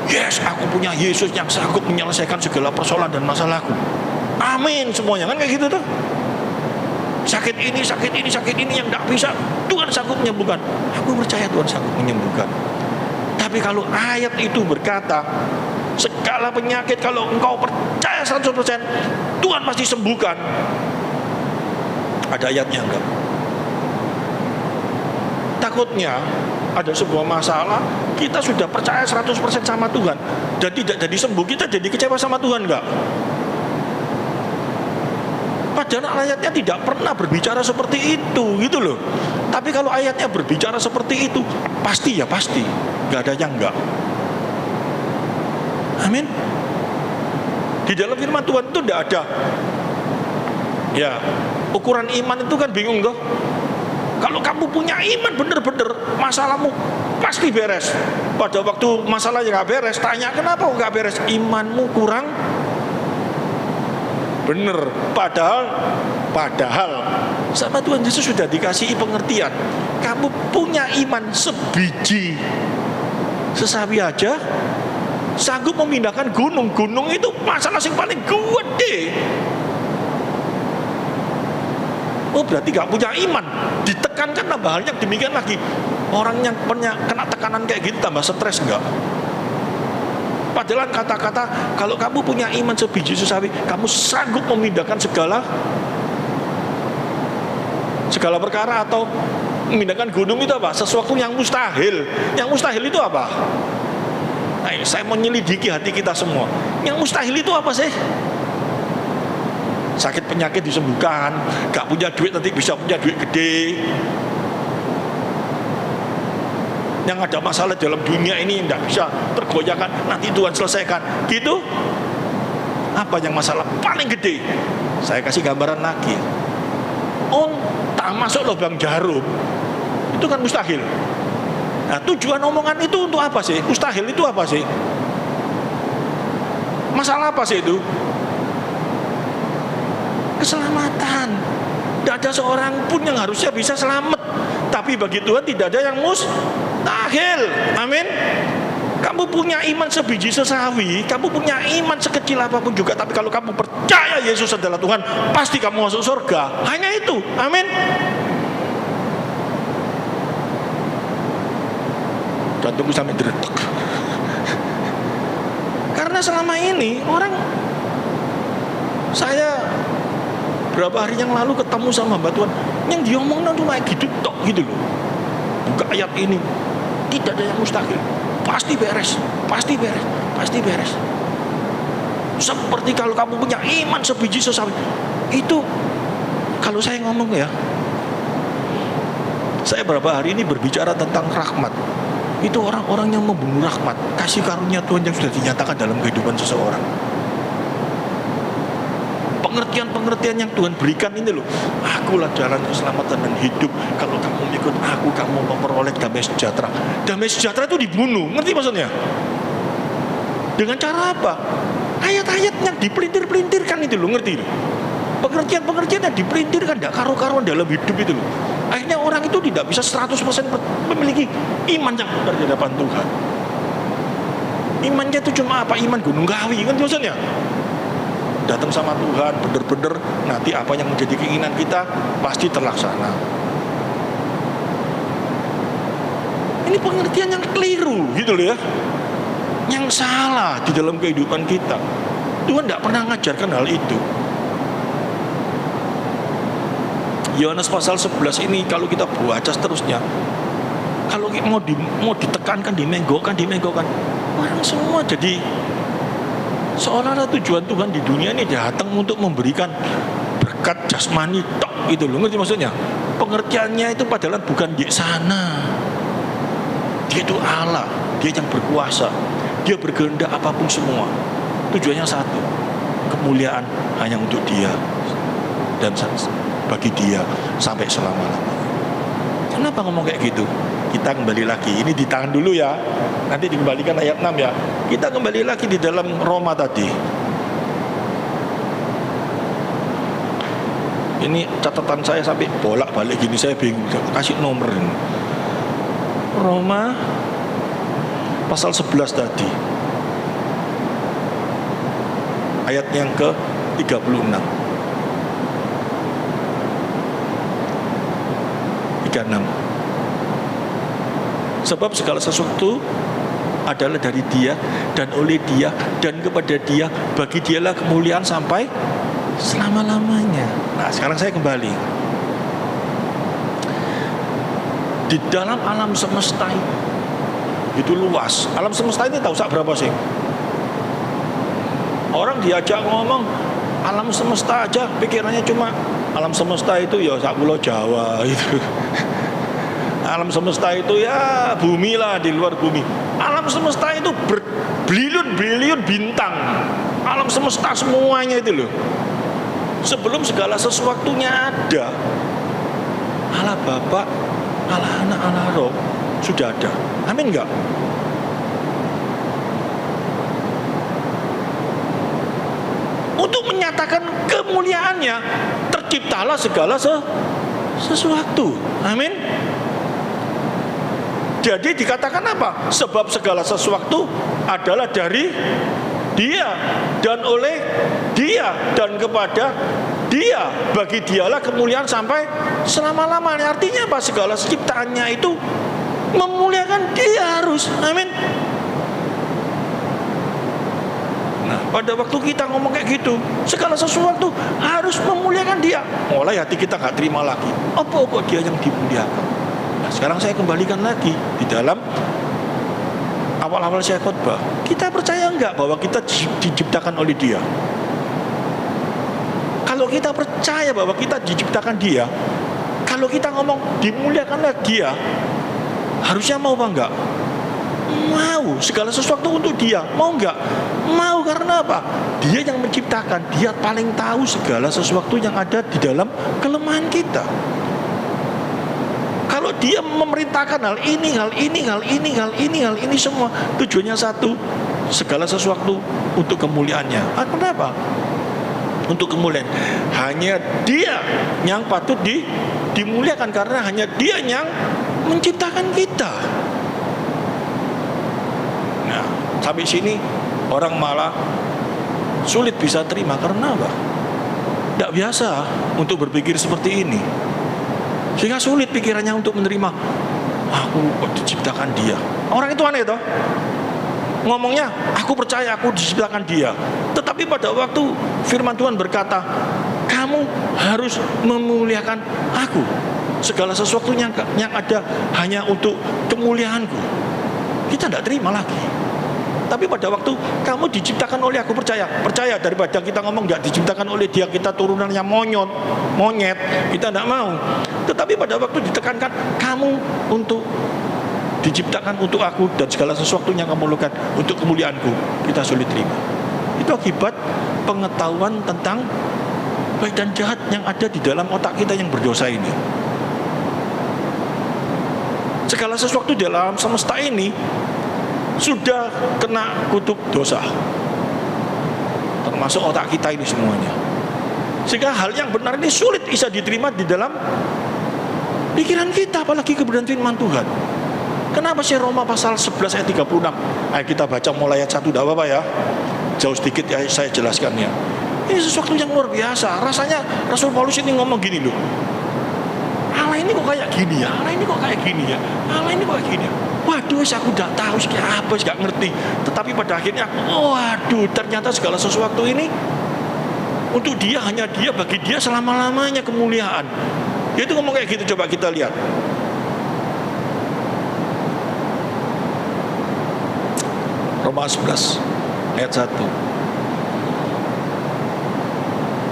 Yes, aku punya Yesus yang sanggup menyelesaikan segala persoalan dan masalahku. Amin semuanya, kan kayak gitu tuh. Sakit ini yang tidak bisa, Tuhan sanggup menyembuhkan. Aku percaya Tuhan sanggup menyembuhkan. Tapi kalau ayat itu berkata segala penyakit, kalau engkau percaya 100%, Tuhan pasti sembuhkan, ada ayatnya enggak? Takutnya ada sebuah masalah, kita sudah percaya 100% sama Tuhan dan tidak jadi sembuh, kita jadi kecewa sama Tuhan enggak? Padahal ayatnya tidak pernah berbicara seperti itu, gitu loh. Tapi kalau ayatnya berbicara seperti itu, pasti ya pasti, nggak ada yang enggak. Amin. Di dalam firman Tuhan itu tidak ada. Ya, ukuran iman itu kan bingung toh. Kalau kamu punya iman bener-bener, masalahmu pasti beres. Pada waktu masalahnya nggak beres, tanya kenapa nggak beres? Imanmu kurang bener. Padahal sama Tuhan Yesus sudah dikasih pengertian. Kamu punya iman sebiji sesawi aja sanggup memindahkan gunung. Gunung itu masalah yang paling gede. Oh, berarti gak punya iman. Ditekankan tambah hal yang demikian lagi. Orang yang kena tekanan kayak gitu tambah stres enggak? Padahal kata-kata kalau kamu punya iman sebiji sesawi, kamu sanggup memindahkan segala perkara atau memindahkan gunung itu apa? Sesuatu yang mustahil. Yang mustahil itu apa? Nah, saya menyelidiki hati kita semua. Yang mustahil itu apa sih? Sakit penyakit disembuhkan, gak punya duit nanti bisa punya duit gede. Yang ada masalah dalam dunia ini tidak bisa tergoyahkan, nanti Tuhan selesaikan. Gitu? Apa yang masalah paling gede? Saya kasih gambaran lagi. masuk lubang jarum, itu kan mustahil. Nah, tujuan omongan itu untuk apa sih? Mustahil itu apa sih? Masalah apa sih itu? Keselamatan. Tidak ada seorang pun yang harusnya bisa selamat, tapi bagi Tuhan tidak ada yang mustahil. Amin. Kamu punya iman sebiji sesawi, kamu punya iman sekecil apapun juga, tapi kalau kamu percaya Yesus adalah Tuhan, pasti kamu masuk surga. Hanya itu. Amin. Jantungku sampai deretak. Karena selama ini orang, saya berapa hari yang lalu ketemu sama Mbak Tuhan, yang diomongin cuma gitu tok gitu loh. Buka ayat ini, tidak ada yang mustahil. Pasti beres, pasti beres, pasti beres. Seperti kalau kamu punya iman sebiji sesawi. Itu kalau saya ngomong ya, saya berapa hari ini berbicara tentang rahmat. Itu orang-orang yang membunuh rahmat, kasih karunia Tuhan yang sudah dinyatakan dalam kehidupan seseorang. Pengertian-pengertian yang Tuhan berikan ini loh, akulah jalan keselamatan dan hidup, kalau kamu ikut aku, kamu memperoleh damai sejahtera. Damai sejahtera itu dibunuh, ngerti maksudnya? Dengan cara apa? Ayat-ayat yang dipelintir-pelintirkan itu loh, ngerti loh? Pengertian-pengertian yang dipelintirkan, tidak karu-karuan dalam hidup itu loh. Akhirnya orang itu tidak bisa 100% memiliki iman yang benar di hadapan Tuhan. Imannya itu cuma apa? Iman gunung kawi, kan maksudnya? Datang sama Tuhan, bener-bener nanti apa yang menjadi keinginan kita pasti terlaksana. Ini pengertian yang keliru gitu loh ya, yang salah di dalam kehidupan kita. Tuhan tidak pernah mengajarkan hal itu. Yohanes pasal 11 ini kalau kita baca seterusnya, kalau mau ditekankan, dimenggokan, orang semua jadi seolah-olah tujuan Tuhan di dunia ini datang untuk memberikan berkat jasmani tok gitu loh, ngerti maksudnya? Pengertiannya itu padahal bukan di sana. Dia itu Allah, dia yang berkuasa, dia berkehendak apapun semua. Tujuannya satu, kemuliaan hanya untuk dia dan bagi dia sampai selama-lamanya. Kenapa ngomong kayak gitu? Kita kembali lagi, ini ditahan dulu ya, nanti dikembalikan ayat 6 ya. Kita kembali lagi di dalam Roma tadi. Ini catatan saya sampai bolak-balik gini, saya bingung kasih nomor ini. Roma pasal 11 tadi, ayat yang ke-36. 36. Sebab segala sesuatu adalah dari Dia dan oleh Dia dan kepada Dia, bagi Dialah kemuliaan sampai selama-lamanya. Nah, sekarang saya kembali. Di dalam alam semesta itu luas. Alam semesta ini tahu sak berapa sih? Orang diajak ngomong alam semesta aja, pikirannya cuma alam semesta itu ya sak pulau Jawa itu. Alam semesta itu ya bumi lah, di luar bumi. Alam semesta itu berbilion-bilion bintang. Alam semesta semuanya itu loh. Sebelum segala sesuatunya ada, Allah Bapa, Allah Anak, Allah Roh sudah ada. Amin enggak? Untuk menyatakan kemuliaannya, terciptalah segala sesuatu. Amin. Jadi dikatakan apa? Sebab segala sesuatu adalah dari Dia dan oleh Dia dan kepada Dia, bagi Dialah kemuliaan sampai selama-lamanya. Artinya apa? Segala ciptaannya itu memuliakan Dia harus. Amin. Nah, pada waktu kita ngomong kayak gitu, segala sesuatu harus memuliakan Dia. Mulai hati kita gak terima lagi. Apa Dia yang dimuliakan? Nah, sekarang saya kembalikan lagi di dalam awal-awal saya khotbah. Kita percaya enggak bahwa kita diciptakan oleh Dia? Kalau kita percaya bahwa kita diciptakan Dia, kalau kita ngomong dimuliakanlah Dia, harusnya mau apa enggak? Mau. Segala sesuatu untuk Dia, mau enggak? Mau. Karena apa? Dia yang menciptakan, Dia paling tahu segala sesuatu yang ada di dalam kelemahan kita. kalau dia memerintahkan hal ini semua, tujuannya satu, segala sesuatu untuk kemuliaannya. Kenapa? Untuk kemuliaan. Hanya Dia yang patut dimuliakan, karena hanya Dia yang menciptakan kita. Nah, sampai sini orang malah sulit bisa terima. Karena apa? Tidak biasa untuk berpikir seperti ini, sehingga sulit pikirannya untuk menerima. Aku diciptakan Dia. Orang itu aneh toh. Ngomongnya, aku percaya aku diciptakan Dia. Tetapi pada waktu firman Tuhan berkata, kamu harus memuliakan aku. Segala sesuatunya yang ada hanya untuk kemuliaanku. Kita tidak terima lagi. Tapi pada waktu kamu diciptakan oleh aku, percaya daripada kita ngomong nggak diciptakan oleh Dia, kita turunannya monyet, kita tidak mau. Tetapi pada waktu ditekankan, kamu diciptakan untuk aku dan segala sesuatu yang kamu lakukan untuk kemuliaanku, kita sulit terima. Itu akibat pengetahuan tentang baik dan jahat yang ada di dalam otak kita yang berdosa ini. Segala sesuatu dalam semesta ini sudah kena kutuk dosa, termasuk otak kita ini semuanya. Sehingga hal yang benar ini sulit bisa diterima di dalam pikiran kita, apalagi kebenaran firman Tuhan. Kenapa sih Roma pasal 11 ayat 36? Ayo kita baca mulai ayat 1, tidak apa-apa ya. Jauh sedikit ya saya jelaskannya. Ini sesuatu yang luar biasa. Rasanya Rasul Paulus ini ngomong gini loh. Allah ini kok kayak gini ya, Allah ini kok kayak gini ya, Allah ini kok kayak gini ya. Waduh, aku udah tahu kayak apa, gak ngerti. Tetapi pada akhirnya, waduh, ternyata segala sesuatu ini untuk Dia, hanya Dia, bagi Dia selama-lamanya kemuliaan. Dia itu ngomong kayak gitu. Coba kita lihat Roma 11 ayat 1.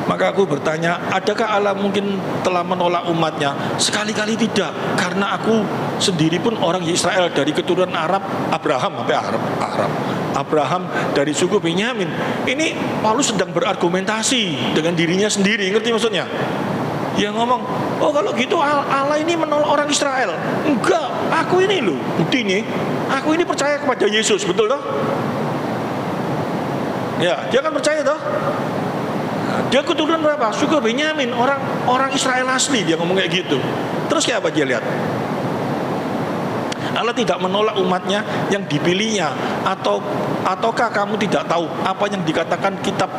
Maka aku bertanya, adakah Allah mungkin telah menolak umatnya? Sekali-kali tidak, karena aku sendiri pun orang Israel dari keturunan Abraham dari suku Benyamin. Ini Paulus sedang berargumentasi dengan dirinya sendiri, ngerti maksudnya? Dia ngomong, oh kalau gitu Allah ini menolak orang Israel. Enggak, aku ini loh, buktinya aku ini percaya kepada Yesus, betul toh? Ya, dia kan percaya toh? Dia keturunan berapa? Suku Benyamin, orang Israel asli. Dia ngomong kayak gitu. Terus kayak apa dia lihat? Allah tidak menolak umatnya yang dipilihnya. Ataukah kamu tidak tahu apa yang dikatakan kitab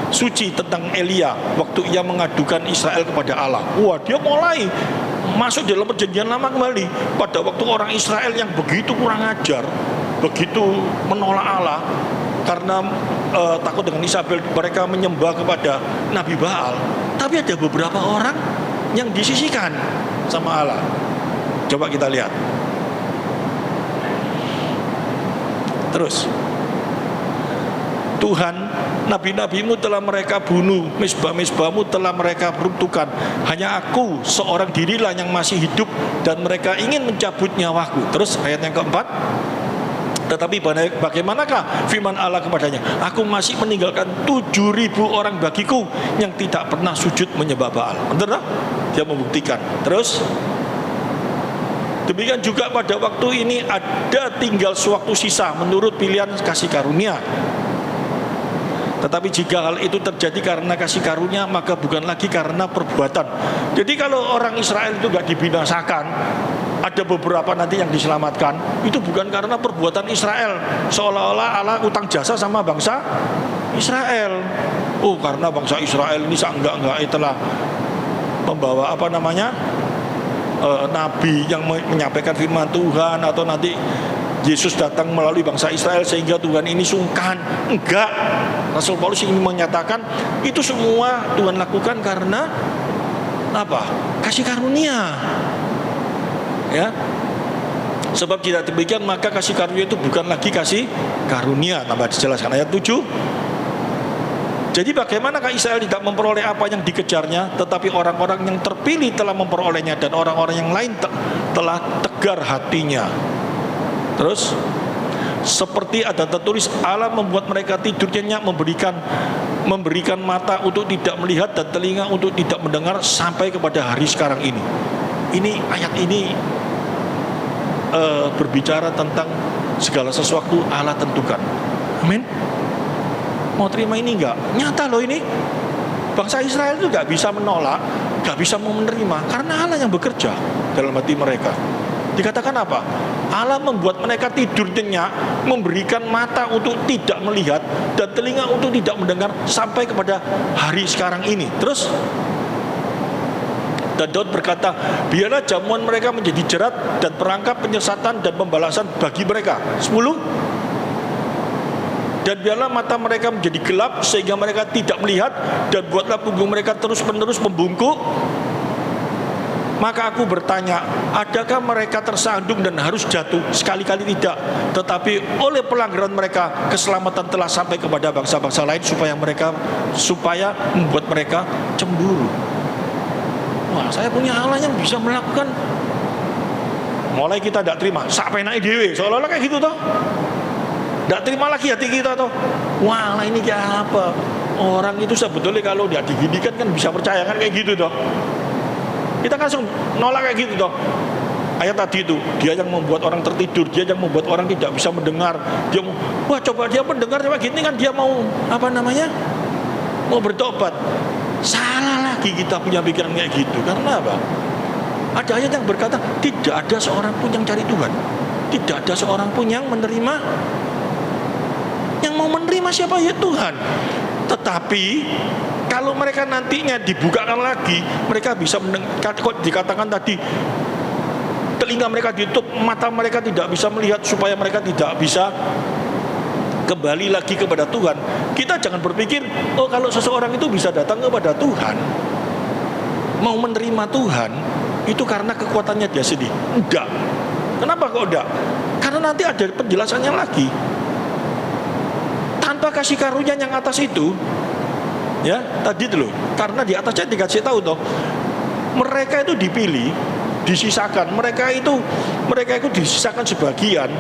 suci tentang Elia waktu ia mengadukan Israel kepada Allah? Wah, dia mulai masuk dalam perjanjian lama kembali. Pada waktu orang Israel yang begitu kurang ajar, begitu menolak Allah, karena takut dengan Isabel, mereka menyembah kepada Nabi Baal. Tapi ada beberapa orang yang disisihkan sama Allah. Coba kita lihat. Terus, Tuhan, nabi-nabimu telah mereka bunuh, misbah-misbahmu telah mereka runtuhkan. Hanya aku seorang dirilah yang masih hidup, dan mereka ingin mencabut nyawaku. Terus ayat yang keempat, tetapi bagaimanakah firman Allah kepadanya? Aku masih meninggalkan 7.000 orang bagiku yang tidak pernah sujud menyembah Baal. Benar tak? Dia membuktikan. Terus, demikian juga pada waktu ini ada tinggal sewaktu sisa menurut pilihan kasih karunia. Tetapi jika hal itu terjadi karena kasih karunia, maka bukan lagi karena perbuatan. Jadi kalau orang Israel itu gak dibinasakan, ada beberapa nanti yang diselamatkan, itu bukan karena perbuatan Israel, seolah-olah Allah utang jasa sama bangsa Israel. Oh, karena bangsa Israel ini enggak telah membawa nabi yang menyampaikan firman Tuhan, atau nanti Yesus datang melalui bangsa Israel sehingga Tuhan ini sungkan. Enggak. Rasul Paulus ingin menyatakan itu semua Tuhan lakukan karena apa? Kasih karunia. Ya. Sebab tidak demikian maka kasih karunia itu bukan lagi kasih karunia. Tambah dijelaskan ayat 7. Jadi bagaimanakah Israel tidak memperoleh apa yang dikejarnya, tetapi orang-orang yang terpilih telah memperolehnya, dan orang-orang yang lain telah tegar hatinya. Terus, seperti ada tertulis, Allah membuat mereka tidur nyenyak, memberikan mata untuk tidak melihat dan telinga untuk tidak mendengar sampai kepada hari sekarang ini. Ini ayat ini berbicara tentang segala sesuatu Allah tentukan. Amin. Mau terima ini enggak? Nyata loh ini. Bangsa Israel itu enggak bisa menolak, enggak bisa mau menerima, karena Allah yang bekerja dalam hati mereka. Dikatakan apa? Allah membuat mereka tidur nyenyak, memberikan mata untuk tidak melihat dan telinga untuk tidak mendengar sampai kepada hari sekarang ini. Terus dan Daud berkata, biarlah jamuan mereka menjadi jerat dan perangkap penyesatan dan pembalasan bagi mereka. 10. Dan biarlah mata mereka menjadi gelap sehingga mereka tidak melihat, dan buatlah punggung mereka terus-menerus membungkuk. Maka aku bertanya, adakah mereka tersandung dan harus jatuh? Sekali-kali tidak. Tetapi oleh pelanggaran mereka, keselamatan telah sampai kepada bangsa-bangsa lain supaya membuat mereka cemburu. Wah, saya punya Allah yang bisa melakukan. Mulai kita tidak terima, sak penake dhewe, seolah-olah kayak gitu toh. Tidak terima lagi hati kita toh. Wah, ini kayak apa? Orang itu sebetulnya kalau dia diginikan kan bisa percaya kan kayak gitu toh. Kita kan langsung nolak kayak gitu toh. Ayat tadi itu, dia yang membuat orang tertidur, dia yang membuat orang tidak bisa mendengar. Dia mau, wah coba dia mendengar coba gini kan dia mau mau bertobat. Salah lagi kita punya pikiran kayak gitu. Karena apa? Ada ayat yang berkata tidak ada seorang pun yang cari Tuhan, tidak ada seorang pun yang menerima. Yang mau menerima siapa? Ya Tuhan. Tetapi kalau mereka nantinya dibukakan lagi, mereka bisa mendengar. Kok dikatakan tadi telinga mereka ditutup, mata mereka tidak bisa melihat, supaya mereka tidak bisa kembali lagi kepada Tuhan. Kita jangan berpikir, oh kalau seseorang itu bisa datang kepada Tuhan, mau menerima Tuhan, itu karena kekuatannya dia sendiri. Enggak. Kenapa kok enggak? Karena nanti ada penjelasannya lagi. Tanpa kasih karunia yang atas itu, ya tadi itu loh, karena di atasnya dikasih tahu toh, mereka itu dipilih, disisakan, mereka itu disisakan sebagian.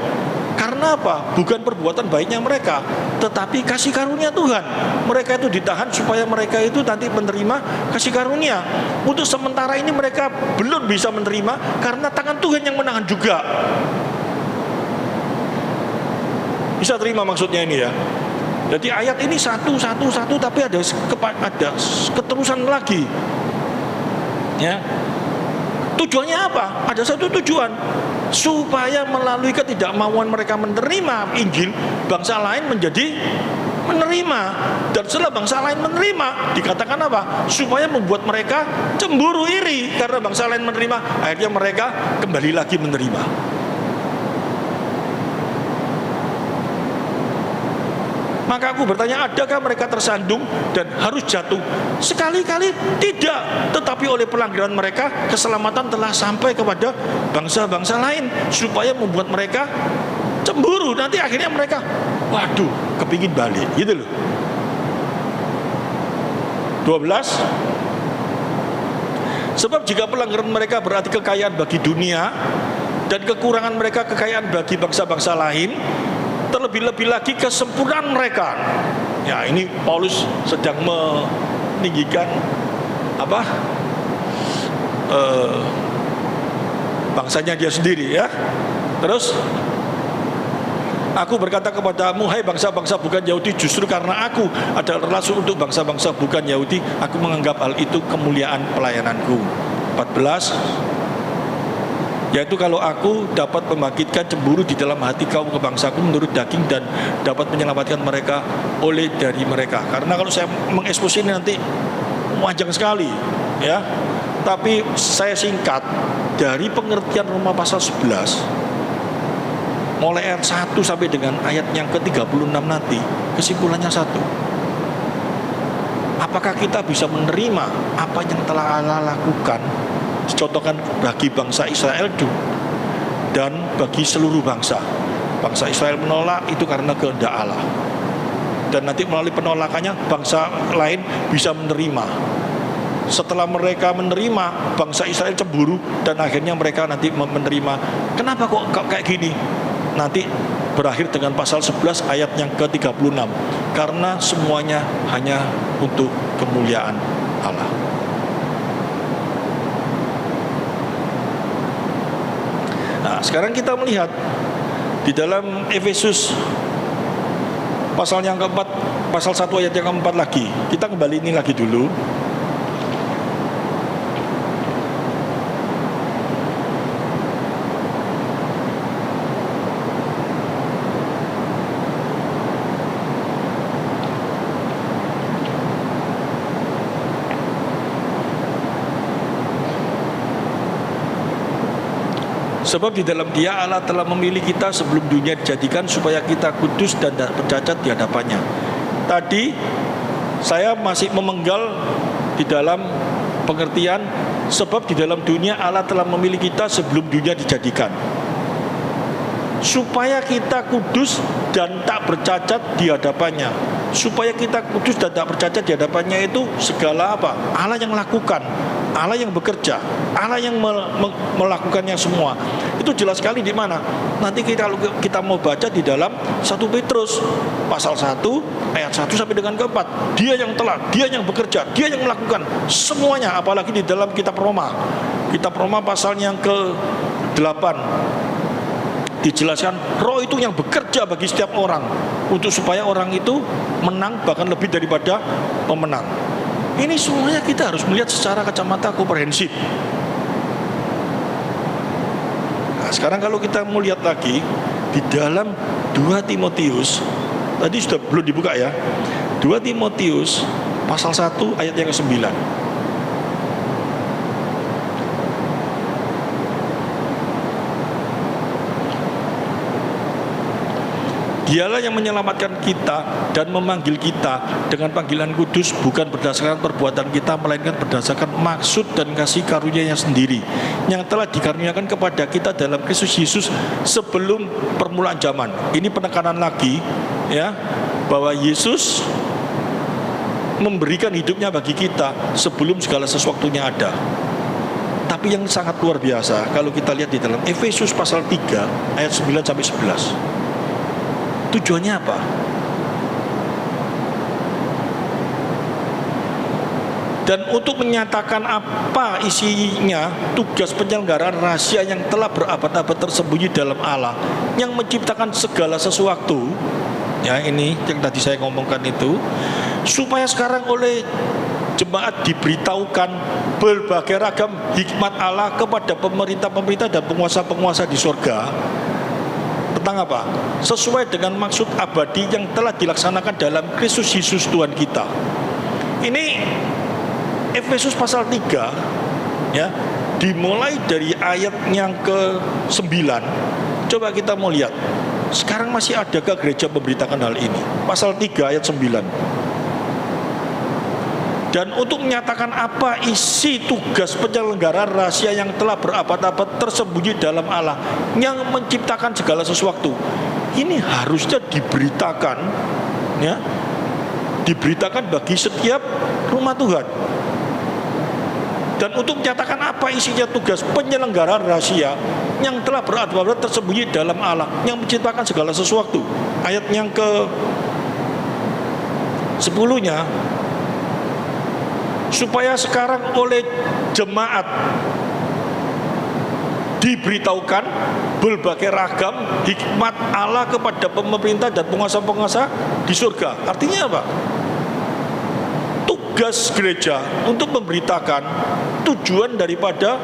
Karena apa? Bukan perbuatan baiknya mereka, tetapi kasih karunia Tuhan. Mereka itu ditahan supaya mereka itu nanti menerima kasih karunia. Untuk sementara ini mereka belum bisa menerima karena tangan Tuhan yang menahan juga. Bisa terima maksudnya ini ya? Jadi ayat ini satu tapi ada keterusan lagi. Ya. Tujuannya apa? Ada satu tujuan, supaya melalui ketidakmauan mereka menerima Injil, bangsa lain menjadi menerima. Dan setelah bangsa lain menerima, dikatakan apa? Supaya membuat mereka cemburu iri karena bangsa lain menerima, akhirnya mereka kembali lagi menerima. Maka aku bertanya, adakah mereka tersandung dan harus jatuh? Sekali-kali tidak. Tetapi oleh pelanggaran mereka, keselamatan telah sampai kepada bangsa-bangsa lain, supaya membuat mereka cemburu. Nanti akhirnya mereka, waduh, kepingin balik, gitu loh. 12. Sebab jika pelanggaran mereka berarti kekayaan bagi dunia, dan kekurangan mereka kekayaan bagi bangsa-bangsa lain, terlebih-lebih lagi kesempurnaan mereka. Ya, ini Paulus sedang meninggikan bangsanya dia sendiri ya. Terus aku berkata kepadamu, hai bangsa-bangsa bukan Yahudi, justru karena aku adalah rasul untuk bangsa-bangsa bukan Yahudi, aku menganggap hal itu kemuliaan pelayananku. 14. Yaitu kalau aku dapat membangkitkan cemburu di dalam hati kaum kebangsaku menurut daging, dan dapat menyelamatkan mereka oleh dari mereka. Karena kalau saya mengekspos ini nanti panjang sekali ya. Tapi saya singkat dari pengertian Roma pasal 11 mulai ayat 1 sampai dengan ayat yang ke-36 nanti, kesimpulannya satu. Apakah kita bisa menerima apa yang telah Allah lakukan? Contohkan bagi bangsa Israel dan bagi seluruh bangsa. Bangsa Israel menolak itu karena kehendak Allah, dan nanti melalui penolakannya bangsa lain bisa menerima. Setelah mereka menerima, bangsa Israel cemburu dan akhirnya mereka nanti menerima. Kenapa kok kayak gini? Nanti berakhir dengan pasal 11 ayat yang ke-36. Karena semuanya hanya untuk kemuliaan Allah. Nah, Nah, sekarang kita melihat di dalam Efesus pasal yang keempat, pasal 1 ayat yang keempat lagi. Kita kembali ini lagi dulu. Sebab di dalam Dia Allah telah memilih kita sebelum dunia dijadikan supaya kita kudus dan tak bercacat di hadapannya. Tadi saya masih memenggal di dalam pengertian sebab di dalam dunia Allah telah memilih kita sebelum dunia dijadikan supaya kita kudus dan tak bercacat di hadapannya. Supaya kita kudus dan tak bercacat di hadapannya itu segala apa? Allah yang lakukan, Allah yang bekerja, Allah yang melakukannya semua. Itu jelas sekali di mana? Nanti kita mau baca di dalam 1 Petrus pasal 1 ayat 1 sampai dengan ke-4. Dia yang telah, dia yang bekerja, dia yang melakukan semuanya. Apalagi di dalam kitab Roma. Kitab Roma pasal yang ke-8 dijelaskan Roh itu yang bekerja bagi setiap orang untuk supaya orang itu menang, bahkan lebih daripada pemenang. Ini semuanya kita harus melihat secara kacamata komprehensif. Nah, sekarang kalau kita mau lihat lagi di dalam 2 Timotius, tadi sudah belum dibuka ya, 2 Timotius pasal 1 ayat yang ke-9. Dialah yang menyelamatkan kita dan memanggil kita dengan panggilan kudus, bukan berdasarkan perbuatan kita, melainkan berdasarkan maksud dan kasih karunia-Nya sendiri yang telah dikaruniakan kepada kita dalam Kristus Yesus sebelum permulaan zaman. Ini penekanan lagi ya, bahwa Yesus memberikan hidupnya bagi kita sebelum segala sesuatunya ada. Tapi yang sangat luar biasa kalau kita lihat di dalam Efesus pasal 3 ayat 9 sampai 11. Tujuannya apa? Dan untuk menyatakan apa isinya tugas penyelenggaraan rahasia yang telah berabad-abad tersembunyi dalam Allah yang menciptakan segala sesuatu. Ya, ini yang tadi saya ngomongkan itu, supaya sekarang oleh jemaat diberitahukan berbagai ragam hikmat Allah kepada pemerintah-pemerintah dan penguasa-penguasa di surga. Tentang apa? Sesuai dengan maksud abadi yang telah dilaksanakan dalam Kristus Yesus Tuhan kita. Ini Efesus pasal 3 ya, dimulai dari ayat yang ke-9. Coba kita mau lihat. Sekarang masih adakah gereja memberitakan hal ini? Pasal 3 ayat 9. Dan untuk menyatakan apa isi tugas penyelenggaraan rahasia yang telah berabad-abad tersembunyi dalam Allah yang menciptakan segala sesuatu. Ini harusnya diberitakan ya, diberitakan bagi setiap rumah Tuhan. Dan untuk menyatakan apa isinya tugas penyelenggaraan rahasia yang telah berabad-abad tersembunyi dalam Allah yang menciptakan segala sesuatu. Ayat yang ke-10-nya, supaya sekarang oleh jemaat diberitahukan berbagai ragam hikmat Allah kepada pemerintah dan penguasa-penguasa di surga. Artinya apa? Tugas gereja untuk memberitakan tujuan daripada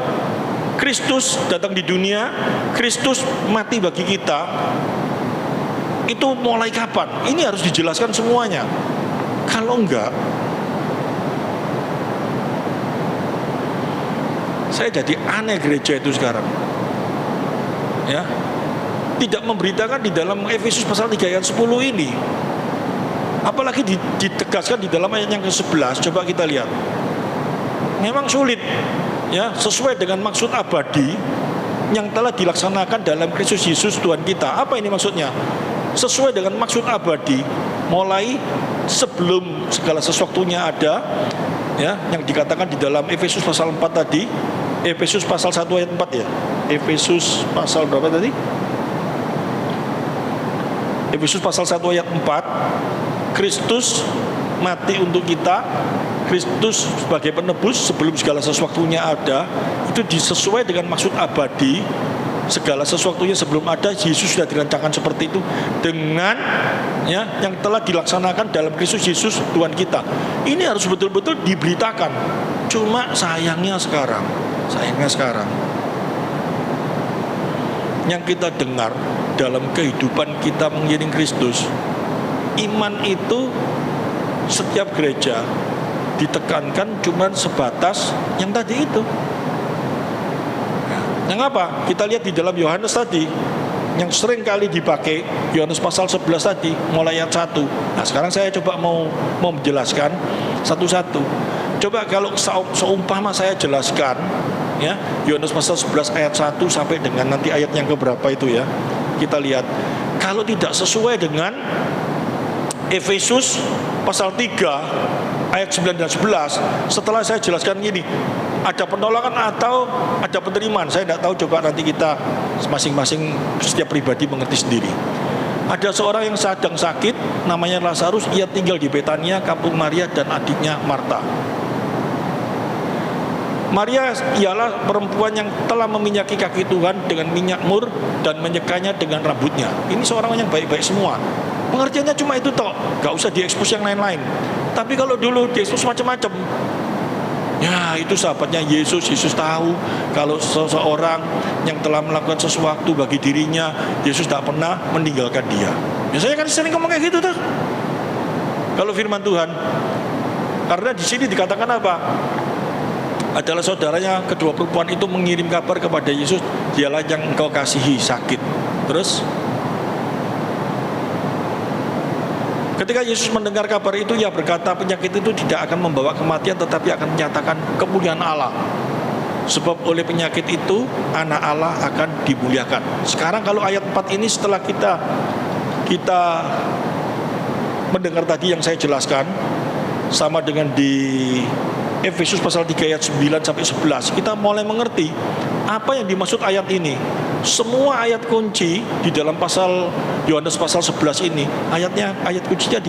Kristus datang di dunia, Kristus mati bagi kita, itu mulai kapan? Ini harus dijelaskan semuanya. Kalau enggak, saya jadi aneh gereja itu sekarang. Ya. Tidak memberitakan di dalam Efesus pasal 3 ayat 10 ini. Apalagi ditegaskan di dalam ayat yang ke-11. Coba kita lihat. Memang sulit ya, sesuai dengan maksud abadi yang telah dilaksanakan dalam Kristus Yesus Tuhan kita. Apa ini maksudnya? Sesuai dengan maksud abadi mulai sebelum segala sesuatunya ada ya, yang dikatakan di dalam Efesus pasal 4 tadi. Efesus pasal 1 ayat 4 ya. Efesus pasal berapa tadi? Efesus pasal 1 ayat 4. Kristus mati untuk kita, Kristus sebagai penebus sebelum segala sesuatunya ada. Itu disesuai dengan maksud abadi segala sesuatunya sebelum ada, Yesus sudah dirancangkan seperti itu dengan ya yang telah dilaksanakan dalam Kristus Yesus Tuhan kita. Ini harus betul-betul diberitakan. Cuma sayangnya sekarang yang kita dengar dalam kehidupan kita mengiring Kristus, iman itu setiap gereja ditekankan cuma sebatas yang tadi itu. Yang apa? Kita lihat di dalam Yohanes tadi, yang sering kali dipakai, Yohanes pasal 11 tadi, mulai ayat 1. Nah sekarang saya coba mau menjelaskan satu-satu. Coba kalau seumpama saya jelaskan ya, Yohanes pasal 11 ayat 1 sampai dengan nanti ayat yang keberapa itu ya. Kita lihat, kalau tidak sesuai dengan Efesus pasal 3 ayat 9 dan 11, setelah saya jelaskan gini, ada penolakan atau ada penerimaan, saya tidak tahu, coba nanti kita masing-masing setiap pribadi mengerti sendiri. Ada seorang yang sedang sakit, namanya Lazarus, ia tinggal di Betania, kampung Maria dan adiknya Marta. Maria ialah perempuan yang telah meminyaki kaki Tuhan dengan minyak mur dan menyekanya dengan rambutnya. Ini seorang yang baik-baik semua. Pengertiannya cuma itu toh, gak usah diekspos yang lain-lain. Tapi kalau dulu diekspos macam-macam, ya itu sahabatnya Yesus. Yesus tahu kalau seseorang yang telah melakukan sesuatu bagi dirinya, Yesus tak pernah meninggalkan dia. Biasanya kan sering ngomong kayak gitu tuh. Kalau firman Tuhan, karena di sini dikatakan apa? Adalah saudaranya kedua perempuan itu mengirim kabar kepada Yesus, dialah yang engkau kasihi sakit. Terus ketika Yesus mendengar kabar itu, ia berkata, penyakit itu tidak akan membawa kematian, tetapi akan menyatakan kemuliaan Allah. Sebab oleh penyakit itu anak Allah akan dimuliakan. Sekarang kalau ayat 4 ini, setelah kita mendengar tadi yang saya jelaskan, sama dengan di Efesus pasal 3 ayat 9 sampai 11, kita mulai mengerti apa yang dimaksud ayat ini. Semua ayat kunci di dalam pasal Yohanes pasal 11 ini, ayat kuncinya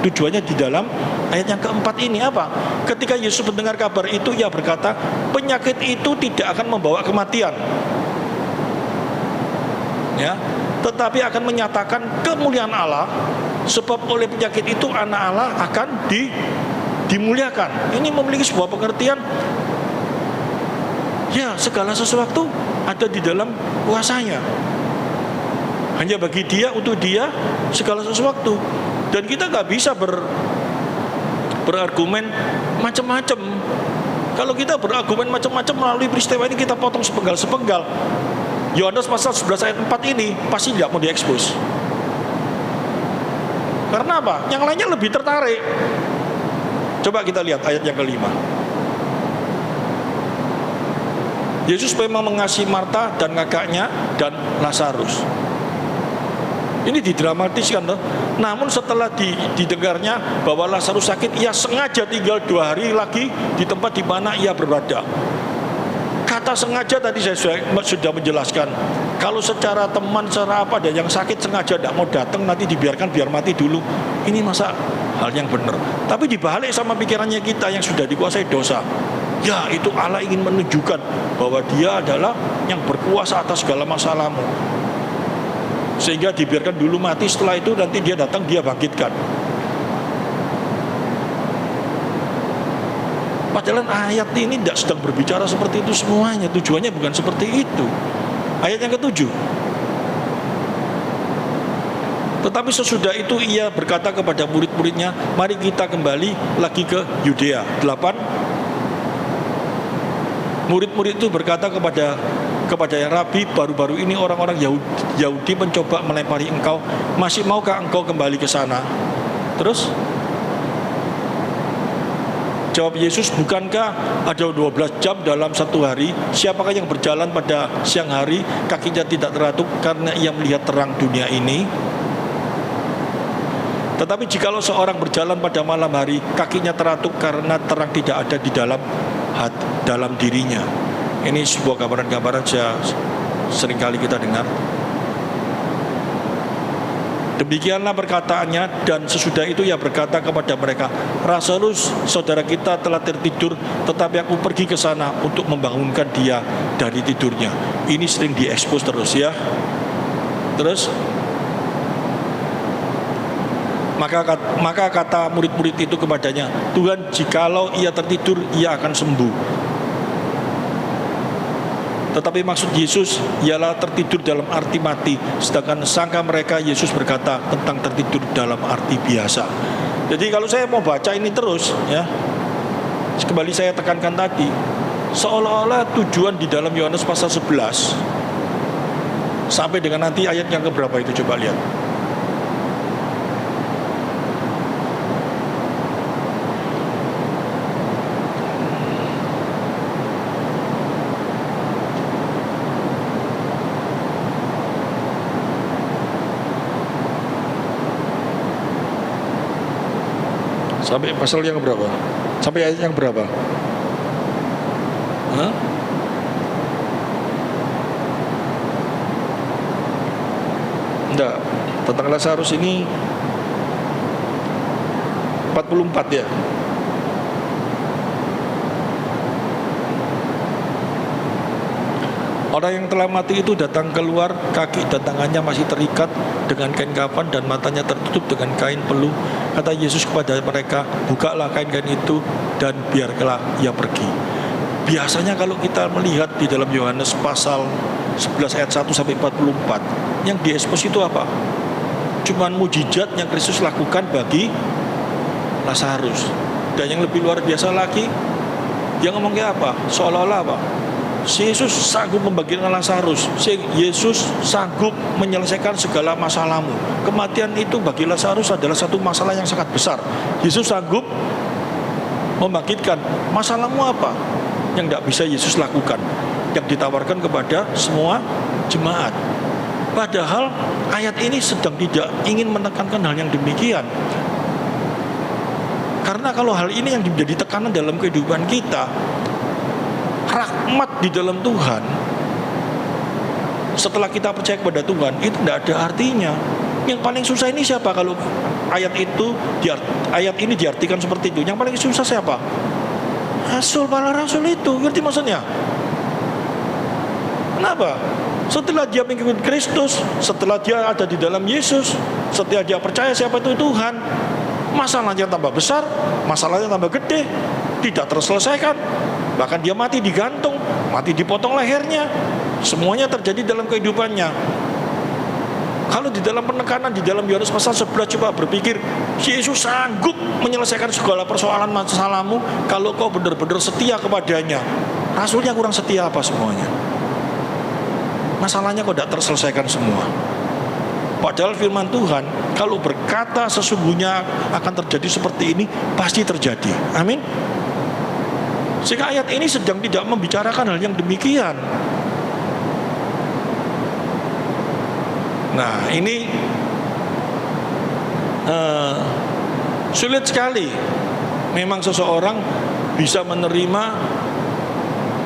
tujuannya di dalam ayat yang keempat ini apa? Ketika Yesus mendengar kabar itu, ia berkata, penyakit itu tidak akan membawa kematian, ya, tetapi akan menyatakan kemuliaan Allah. Sebab oleh penyakit itu anak Allah akan dimuliakan. Ini memiliki sebuah pengertian, ya, segala sesuatu ada di dalam kuasanya. Hanya bagi dia, untuk dia, segala sesuatu. Dan kita gak bisa berargumen macam-macam. Kalau kita berargumen macam-macam melalui peristiwa ini, kita potong sepenggal-sepenggal. Yohanes pasal 11 ayat 4 ini pasti tidak mau diekspos. Karena apa? Yang lainnya lebih tertarik. Coba kita lihat ayat yang kelima. Yesus memang mengasihi Marta dan kakaknya dan Lazarus. Ini didramatiskan loh. Namun setelah didengarnya bahwa Lazarus sakit, ia sengaja tinggal 2 hari lagi di tempat di mana ia berada. Kata sengaja tadi saya sudah menjelaskan. Kalau secara teman, secara apa, ada yang sakit sengaja tidak mau datang, nanti dibiarkan biar mati dulu. Ini masa hal yang benar? Tapi dibalik sama pikirannya kita yang sudah dikuasai dosa. Ya, itu Allah ingin menunjukkan bahwa dia adalah yang berkuasa atas segala masalahmu. Sehingga dibiarkan dulu mati, setelah itu nanti dia datang, dia bangkitkan. Padahal ayat ini tidak sedang berbicara seperti itu semuanya. Tujuannya bukan seperti itu. Ayat yang ke-7. Tetapi sesudah itu ia berkata kepada murid-muridnya, mari kita kembali lagi ke Yudea. 8. Murid-murid itu berkata kepada yang Rabi, baru-baru ini orang-orang Yahudi mencoba melempari engkau, masih maukah engkau kembali ke sana? Terus jawab Yesus, bukankah ada 12 jam dalam satu hari? Siapakah yang berjalan pada siang hari, kakinya tidak teratuk karena ia melihat terang dunia ini? Tetapi jikalau seorang berjalan pada malam hari, kakinya teratuk karena terang tidak ada di dalam dirinya. Ini sebuah gambaran-gambaran seringkali kita dengar. Demikianlah perkataannya, dan sesudah itu ia berkata kepada mereka, Lazarus saudara kita telah tertidur, tetapi aku pergi ke sana untuk membangunkan dia dari tidurnya. ini sering diekspos terus ya. Terus maka kata murid-murid itu kepadanya, Tuhan, jikalau ia tertidur, ia akan sembuh. Tetapi maksud Yesus ialah tertidur dalam arti mati, sedangkan sangka mereka Yesus berkata tentang tertidur dalam arti biasa. Jadi kalau saya mau baca ini terus ya, kembali saya tekankan tadi, seolah-olah tujuan di dalam Yohanes pasal 11 sampai dengan nanti ayat yang keberapa itu, coba lihat. Sampai pasal yang berapa? Sampai ayat yang berapa? Hah? Enggak, tentang Lazarus ini 44 ya. Orang yang telah mati itu datang keluar, kaki dan tangannya masih terikat dengan kain kafan dan matanya tertutup dengan kain peluh. Kata Yesus kepada mereka, bukalah kain-kain itu dan biarlah ia pergi. Biasanya kalau kita melihat di dalam Yohanes pasal 11 ayat 1 sampai 44, yang diekspos itu apa? Cuman mujizat yang Kristus lakukan bagi Lazarus. Dan yang lebih luar biasa lagi, dia ngomong kayak apa? Seolah-olah apa? Yesus sanggup membagikan Lazarus. Yesus sanggup menyelesaikan segala masalahmu. Kematian itu bagi Lazarus adalah satu masalah yang sangat besar. Yesus sanggup membangkitkan. Masalahmu apa yang tidak bisa Yesus lakukan, yang ditawarkan kepada semua jemaat? Padahal ayat ini sedang tidak ingin menekankan hal yang demikian. Karena kalau hal ini yang menjadi tekanan dalam kehidupan kita, rahmat di dalam Tuhan, setelah kita percaya kepada Tuhan, itu tidak ada artinya. Yang paling susah ini siapa? Kalau ayat ini diartikan seperti itu, yang paling susah siapa? Para rasul itu, ngerti maksudnya? Kenapa? Setelah dia mengikuti Kristus, setelah dia ada di dalam Yesus, setelah dia percaya siapa itu Tuhan, masalahnya tambah besar, masalahnya tambah gede, tidak terselesaikan. Bahkan dia mati digantung, mati dipotong lehernya. Semuanya terjadi dalam kehidupannya. Kalau di dalam penekanan di dalam Yohanes pasal 11, coba berpikir, Yesus sanggup menyelesaikan segala persoalan masalahmu kalau kau benar-benar setia kepadanya. Rasulnya kurang setia apa semuanya? Masalahnya kok tidak terselesaikan semua. Padahal firman Tuhan kalau berkata sesungguhnya akan terjadi seperti ini, pasti terjadi. Amin. Sehingga ayat ini sedang tidak membicarakan hal yang demikian. Nah, ini sulit sekali. Memang seseorang bisa menerima,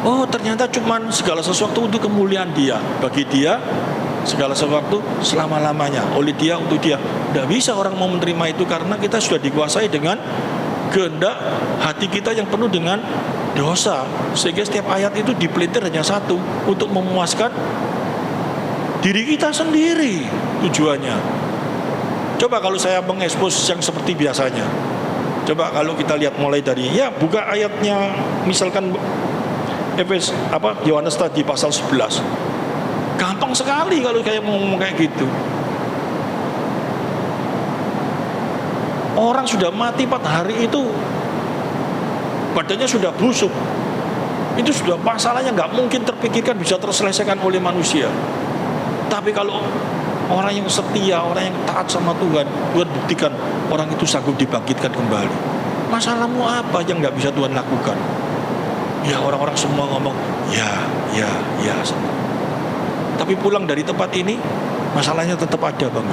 oh ternyata cuman segala sesuatu untuk kemuliaan dia. Bagi dia segala sesuatu selama-lamanya, oleh dia, untuk dia. Tidak bisa orang mau menerima itu karena kita sudah dikuasai dengan kehendak hati kita yang penuh dengan dosa. Sehingga setiap ayat itu dipelintir hanya satu, untuk memuaskan diri kita sendiri tujuannya. Coba kalau saya mengekspos yang seperti biasanya. Coba kalau kita lihat mulai dari, ya buka ayatnya, misalkan Yohanes tadi pasal 11. Gampang sekali kalau kayak ngomong kayak gitu. Orang sudah mati 4 hari itu, badannya sudah busuk. Itu sudah masalahnya nggak mungkin terpikirkan bisa terselesaikan oleh manusia. Tapi kalau orang yang setia, orang yang taat sama Tuhan, Tuhan buktikan orang itu sanggup dibangkitkan kembali. Masalahmu apa yang nggak bisa Tuhan lakukan? Ya orang-orang semua ngomong, ya. Tapi pulang dari tempat ini, masalahnya tetap ada, Bang.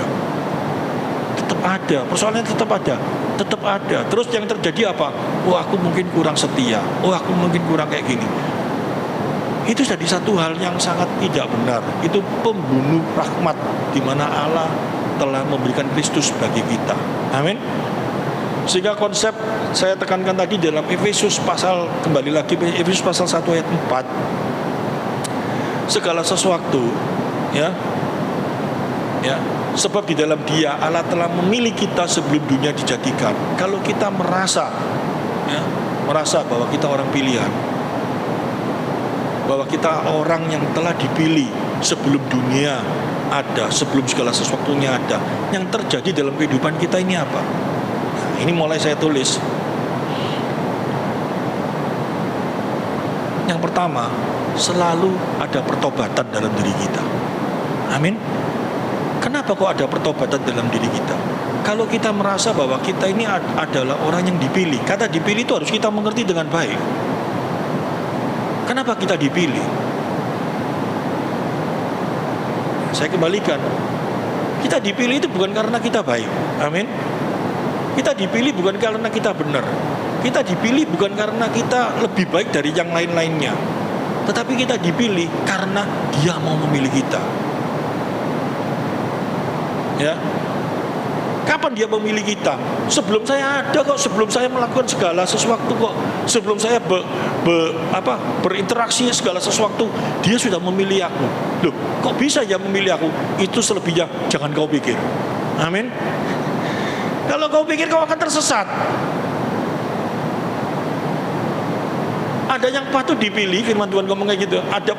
Tetap ada, persoalannya tetap ada. Terus yang terjadi apa? Oh aku mungkin kurang setia, oh aku mungkin kurang kayak gini. Itu jadi satu hal yang sangat tidak benar. Itu pembunuh rahmat, di mana Allah telah memberikan Kristus bagi kita. Amin. Sehingga konsep saya tekankan tadi dalam Efesus pasal, kembali lagi Efesus pasal 1 ayat 4. segala sesuatu, ya. Ya, sebab di dalam Dia Allah telah memilih kita sebelum dunia dijadikan. Kalau kita merasa, ya, merasa bahwa kita orang pilihan, bahwa kita orang yang telah dipilih sebelum dunia ada, sebelum segala sesuatunya ada, yang terjadi dalam kehidupan kita ini apa? Nah, ini mulai saya tulis. Yang pertama, selalu ada pertobatan dalam diri kita. Amin. Kenapa kok ada pertobatan dalam diri kita? Kalau kita merasa bahwa kita ini adalah orang yang dipilih. Kata dipilih itu harus kita mengerti dengan baik. Kenapa kita dipilih? Saya kembalikan. Kita dipilih itu bukan karena kita baik. Amin. Kita dipilih bukan karena kita benar. Kita dipilih bukan karena kita lebih baik dari yang lain-lainnya. Tetapi kita dipilih karena Dia mau memilih kita. Ya, kapan Dia memilih kita? Sebelum saya ada kok, sebelum saya melakukan segala sesuatu kok, sebelum saya berinteraksi segala sesuatu, Dia sudah memilih aku. Loh, kok bisa Dia memilih aku? Itu selebihnya jangan kau pikir. Amin. Kalau kau pikir kau akan tersesat. Ada yang patut dipilih, firman Tuhan ngomong kayak gitu. Ada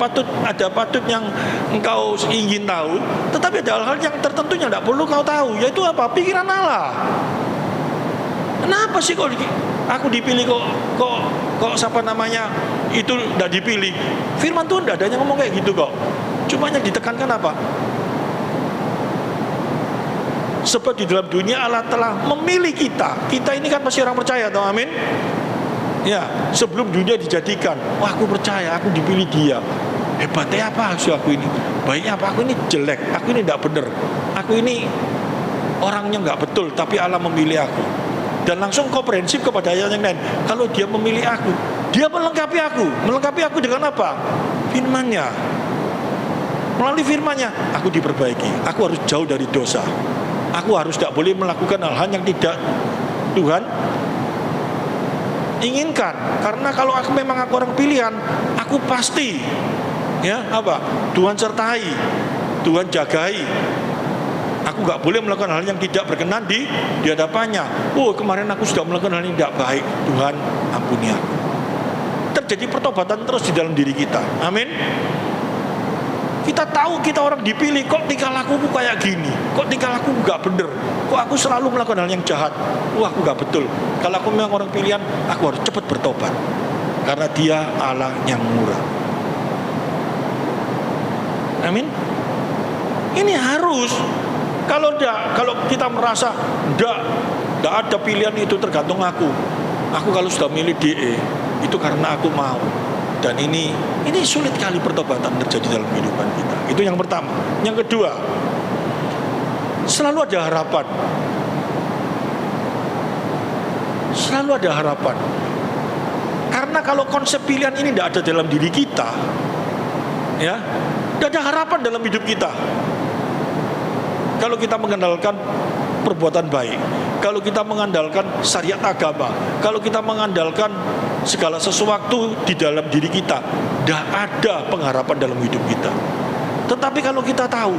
patut yang engkau ingin tahu, tetapi ada hal-hal yang tertentu yang tidak perlu kau tahu, yaitu apa? Pikiran Allah. Kenapa sih kok aku dipilih kok siapa namanya itu tidak dipilih? Firman Tuhan tidak ada yang ngomong kayak gitu kok. Cuma yang ditekankan apa? Sebab di dalam dunia Allah telah memilih kita. Kita ini kan masih orang percaya, toh, amin. Ya, sebelum dunia dijadikan, wah aku percaya, aku dipilih Dia. Hebatnya apa sih aku ini? Baiknya apa? Aku ini jelek, aku ini tidak benar, aku ini orangnya nggak betul, tapi Allah memilih aku. Dan langsung komprehensif kepada yang lain. Kalau Dia memilih aku, Dia melengkapi aku. Melengkapi aku dengan apa? Firman-Nya. Melalui firman-Nya, aku diperbaiki. Aku harus jauh dari dosa. Aku harus tidak boleh melakukan hal-hal yang tidak Tuhan inginkan. Karena kalau aku memang aku orang pilihan, aku pasti, ya apa? Tuhan sertai, Tuhan jagai. Aku nggak boleh melakukan hal yang tidak berkenan di hadapannya. Oh, kemarin aku sudah melakukan hal yang tidak baik. Tuhan ampuni aku. Terjadi pertobatan terus di dalam diri kita. Amin. Kita tahu kita orang dipilih, kok tingkah lakuku kayak gini, kok tingkah lakuku gak bener, kok aku selalu melakukan hal yang jahat. Wah, aku gak betul. Kalau aku memang orang pilihan, aku harus cepat bertobat, karena Dia Allah yang murah. Amin. Ini harus. Kalau kita merasa tidak ada pilihan itu tergantung aku kalau sudah milih DE itu karena aku mau. Dan ini sulit kali pertobatan terjadi dalam kehidupan kita. Itu yang pertama. Yang kedua, selalu ada harapan. Selalu ada harapan. Karena kalau konsep pilihan ini tidak ada dalam diri kita, ya, tidak ada harapan dalam hidup kita. Kalau kita mengandalkan perbuatan baik, kalau kita mengandalkan syariat agama, kalau kita mengandalkan segala sesuatu di dalam diri kita, tidak ada pengharapan dalam hidup kita. Tetapi kalau kita tahu,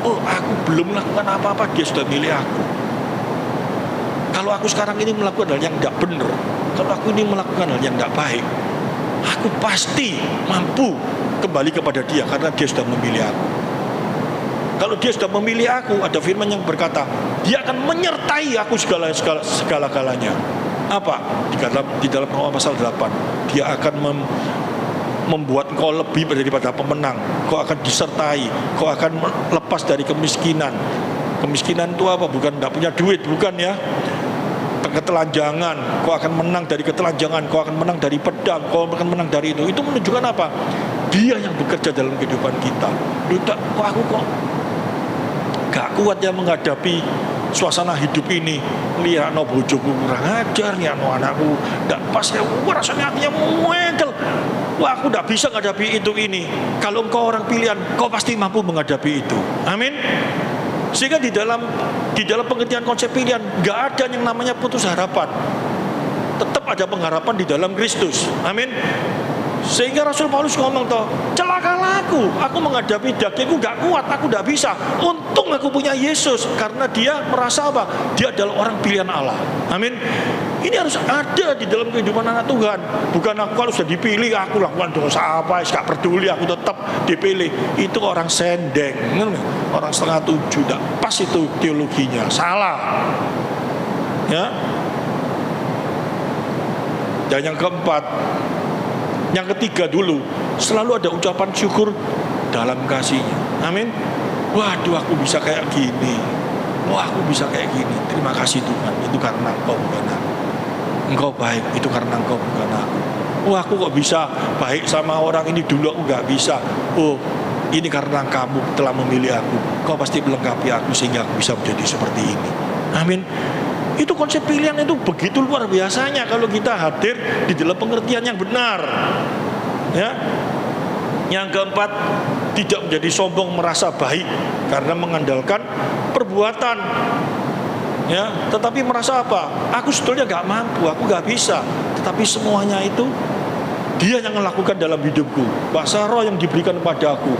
oh aku belum melakukan apa-apa, Dia sudah milih aku. Kalau aku sekarang ini melakukan hal yang tidak benar, kalau aku ini melakukan hal yang tidak baik, aku pasti mampu kembali kepada Dia karena Dia sudah memilih aku. Kalau Dia sudah memilih aku, ada firman yang berkata, Dia akan menyertai aku segala-galanya. Apa? Di dalam Roma pasal 8, Dia akan membuat kau lebih daripada pemenang. Kau akan disertai, kau akan lepas dari kemiskinan. Kemiskinan itu apa? Bukan tidak punya duit, bukan ya. Ketelanjangan, kau akan menang dari ketelanjangan, kau akan menang dari pedang, kau akan menang dari itu. Itu menunjukkan apa? Dia yang bekerja dalam kehidupan kita. Kok gak kuat ya menghadapi suasana hidup ini. Lihat no bojoku kurang ajar, lihat no anakku gak pas, rasanya hatinya muegel. Wah, aku gak bisa menghadapi itu ini. Kalau engkau orang pilihan, kau pasti mampu menghadapi itu. Amin. Sehingga di dalam pengertian konsep pilihan gak ada yang namanya putus harapan. Tetap ada pengharapan di dalam Kristus. Amin. Sehingga Rasul Paulus ngomong toh, celakalah aku menghadapi dagingku gak kuat, aku gak bisa. Untung aku punya Yesus, karena dia merasa apa? Dia adalah orang pilihan Allah. Amin. Ini harus ada di dalam kehidupan anak Tuhan. Bukan aku kalau sudah dipilih, aku lakukan dosa apa, gak peduli, aku tetap dipilih. Itu orang sendeng, orang setengah tujuh, gak pas itu teologinya, salah. Ya. Dan yang keempat, yang ketiga dulu, selalu ada ucapan syukur dalam kasihnya. Amin. Waduh, aku bisa kayak gini. Wah, aku bisa kayak gini. Terima kasih Tuhan, itu karena Engkau bukan aku. Engkau baik, itu karena Engkau bukan aku. Wah, aku kok bisa baik sama orang ini, dulu aku gak bisa. Oh, ini karena Kamu telah memilih aku. Kau pasti melengkapi aku sehingga aku bisa menjadi seperti ini. Amin. Itu konsep pilihan itu begitu luar biasanya kalau kita hadir di dalam pengertian yang benar. Ya. Yang keempat, tidak menjadi sombong merasa baik karena mengandalkan perbuatan. Ya, tetapi merasa apa? Aku sebetulnya gak mampu, aku gak bisa. Tetapi semuanya itu Dia yang melakukan dalam hidupku. Bahasa roh yang diberikan kepada aku,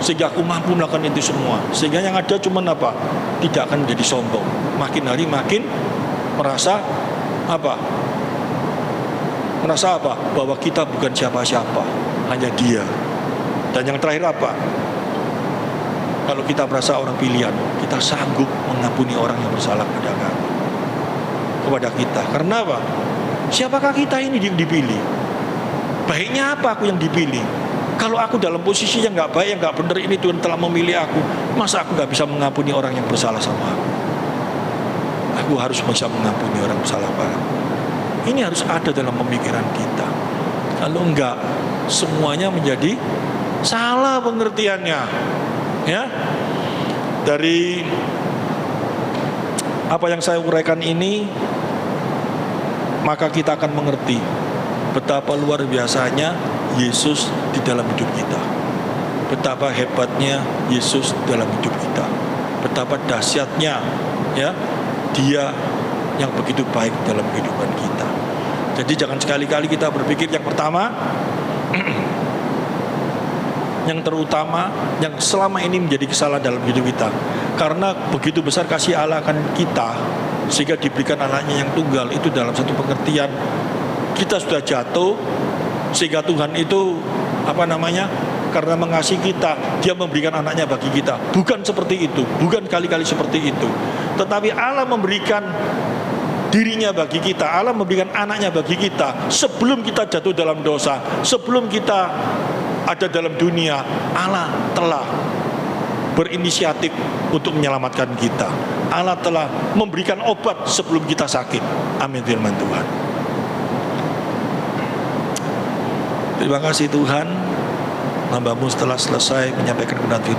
sehingga aku mampu melakukan itu semua. Sehingga yang ada cuma apa? Tidak akan menjadi sombong. Makin hari makin merasa apa? Merasa apa? Bahwa kita bukan siapa-siapa, hanya Dia. Dan yang terakhir apa? Kalau kita merasa orang pilihan, kita sanggup mengampuni orang yang bersalah kepada kita. Karena apa? Siapakah kita ini dipilih? Baiknya apa aku yang dipilih? Kalau aku dalam posisi yang gak baik, yang gak benar, ini Tuhan telah memilih aku, masa aku gak bisa mengampuni orang yang bersalah sama aku? Aku harus bisa mengampuni orang bersalah padaku. Ini harus ada dalam pemikiran kita. Kalau enggak, semuanya menjadi salah pengertiannya. Ya, dari apa yang saya uraikan ini, maka kita akan mengerti betapa luar biasanya Yesus di dalam hidup kita. Betapa hebatnya Yesus dalam hidup kita. Betapa dahsyatnya ya Dia yang begitu baik dalam kehidupan kita. Jadi jangan sekali-kali kita berpikir yang pertama, yang terutama, yang selama ini menjadi kesalahan dalam hidup kita. Karena begitu besar kasih Allah akan kita, sehingga diberikan anaknya yang tunggal. Itu dalam satu pengertian, kita sudah jatuh, sehingga Tuhan itu karena mengasihi kita, Dia memberikan anaknya bagi kita. Bukan seperti itu, bukan kali-kali seperti itu. Tetapi Allah memberikan dirinya bagi kita, Allah memberikan anaknya bagi kita sebelum kita jatuh dalam dosa, sebelum kita ada dalam dunia. Allah telah berinisiatif untuk menyelamatkan kita. Allah telah memberikan obat sebelum kita sakit. Amin firman Tuhan. Terima kasih Tuhan, hamba-Mu telah selesai menyampaikan kebenaran firman.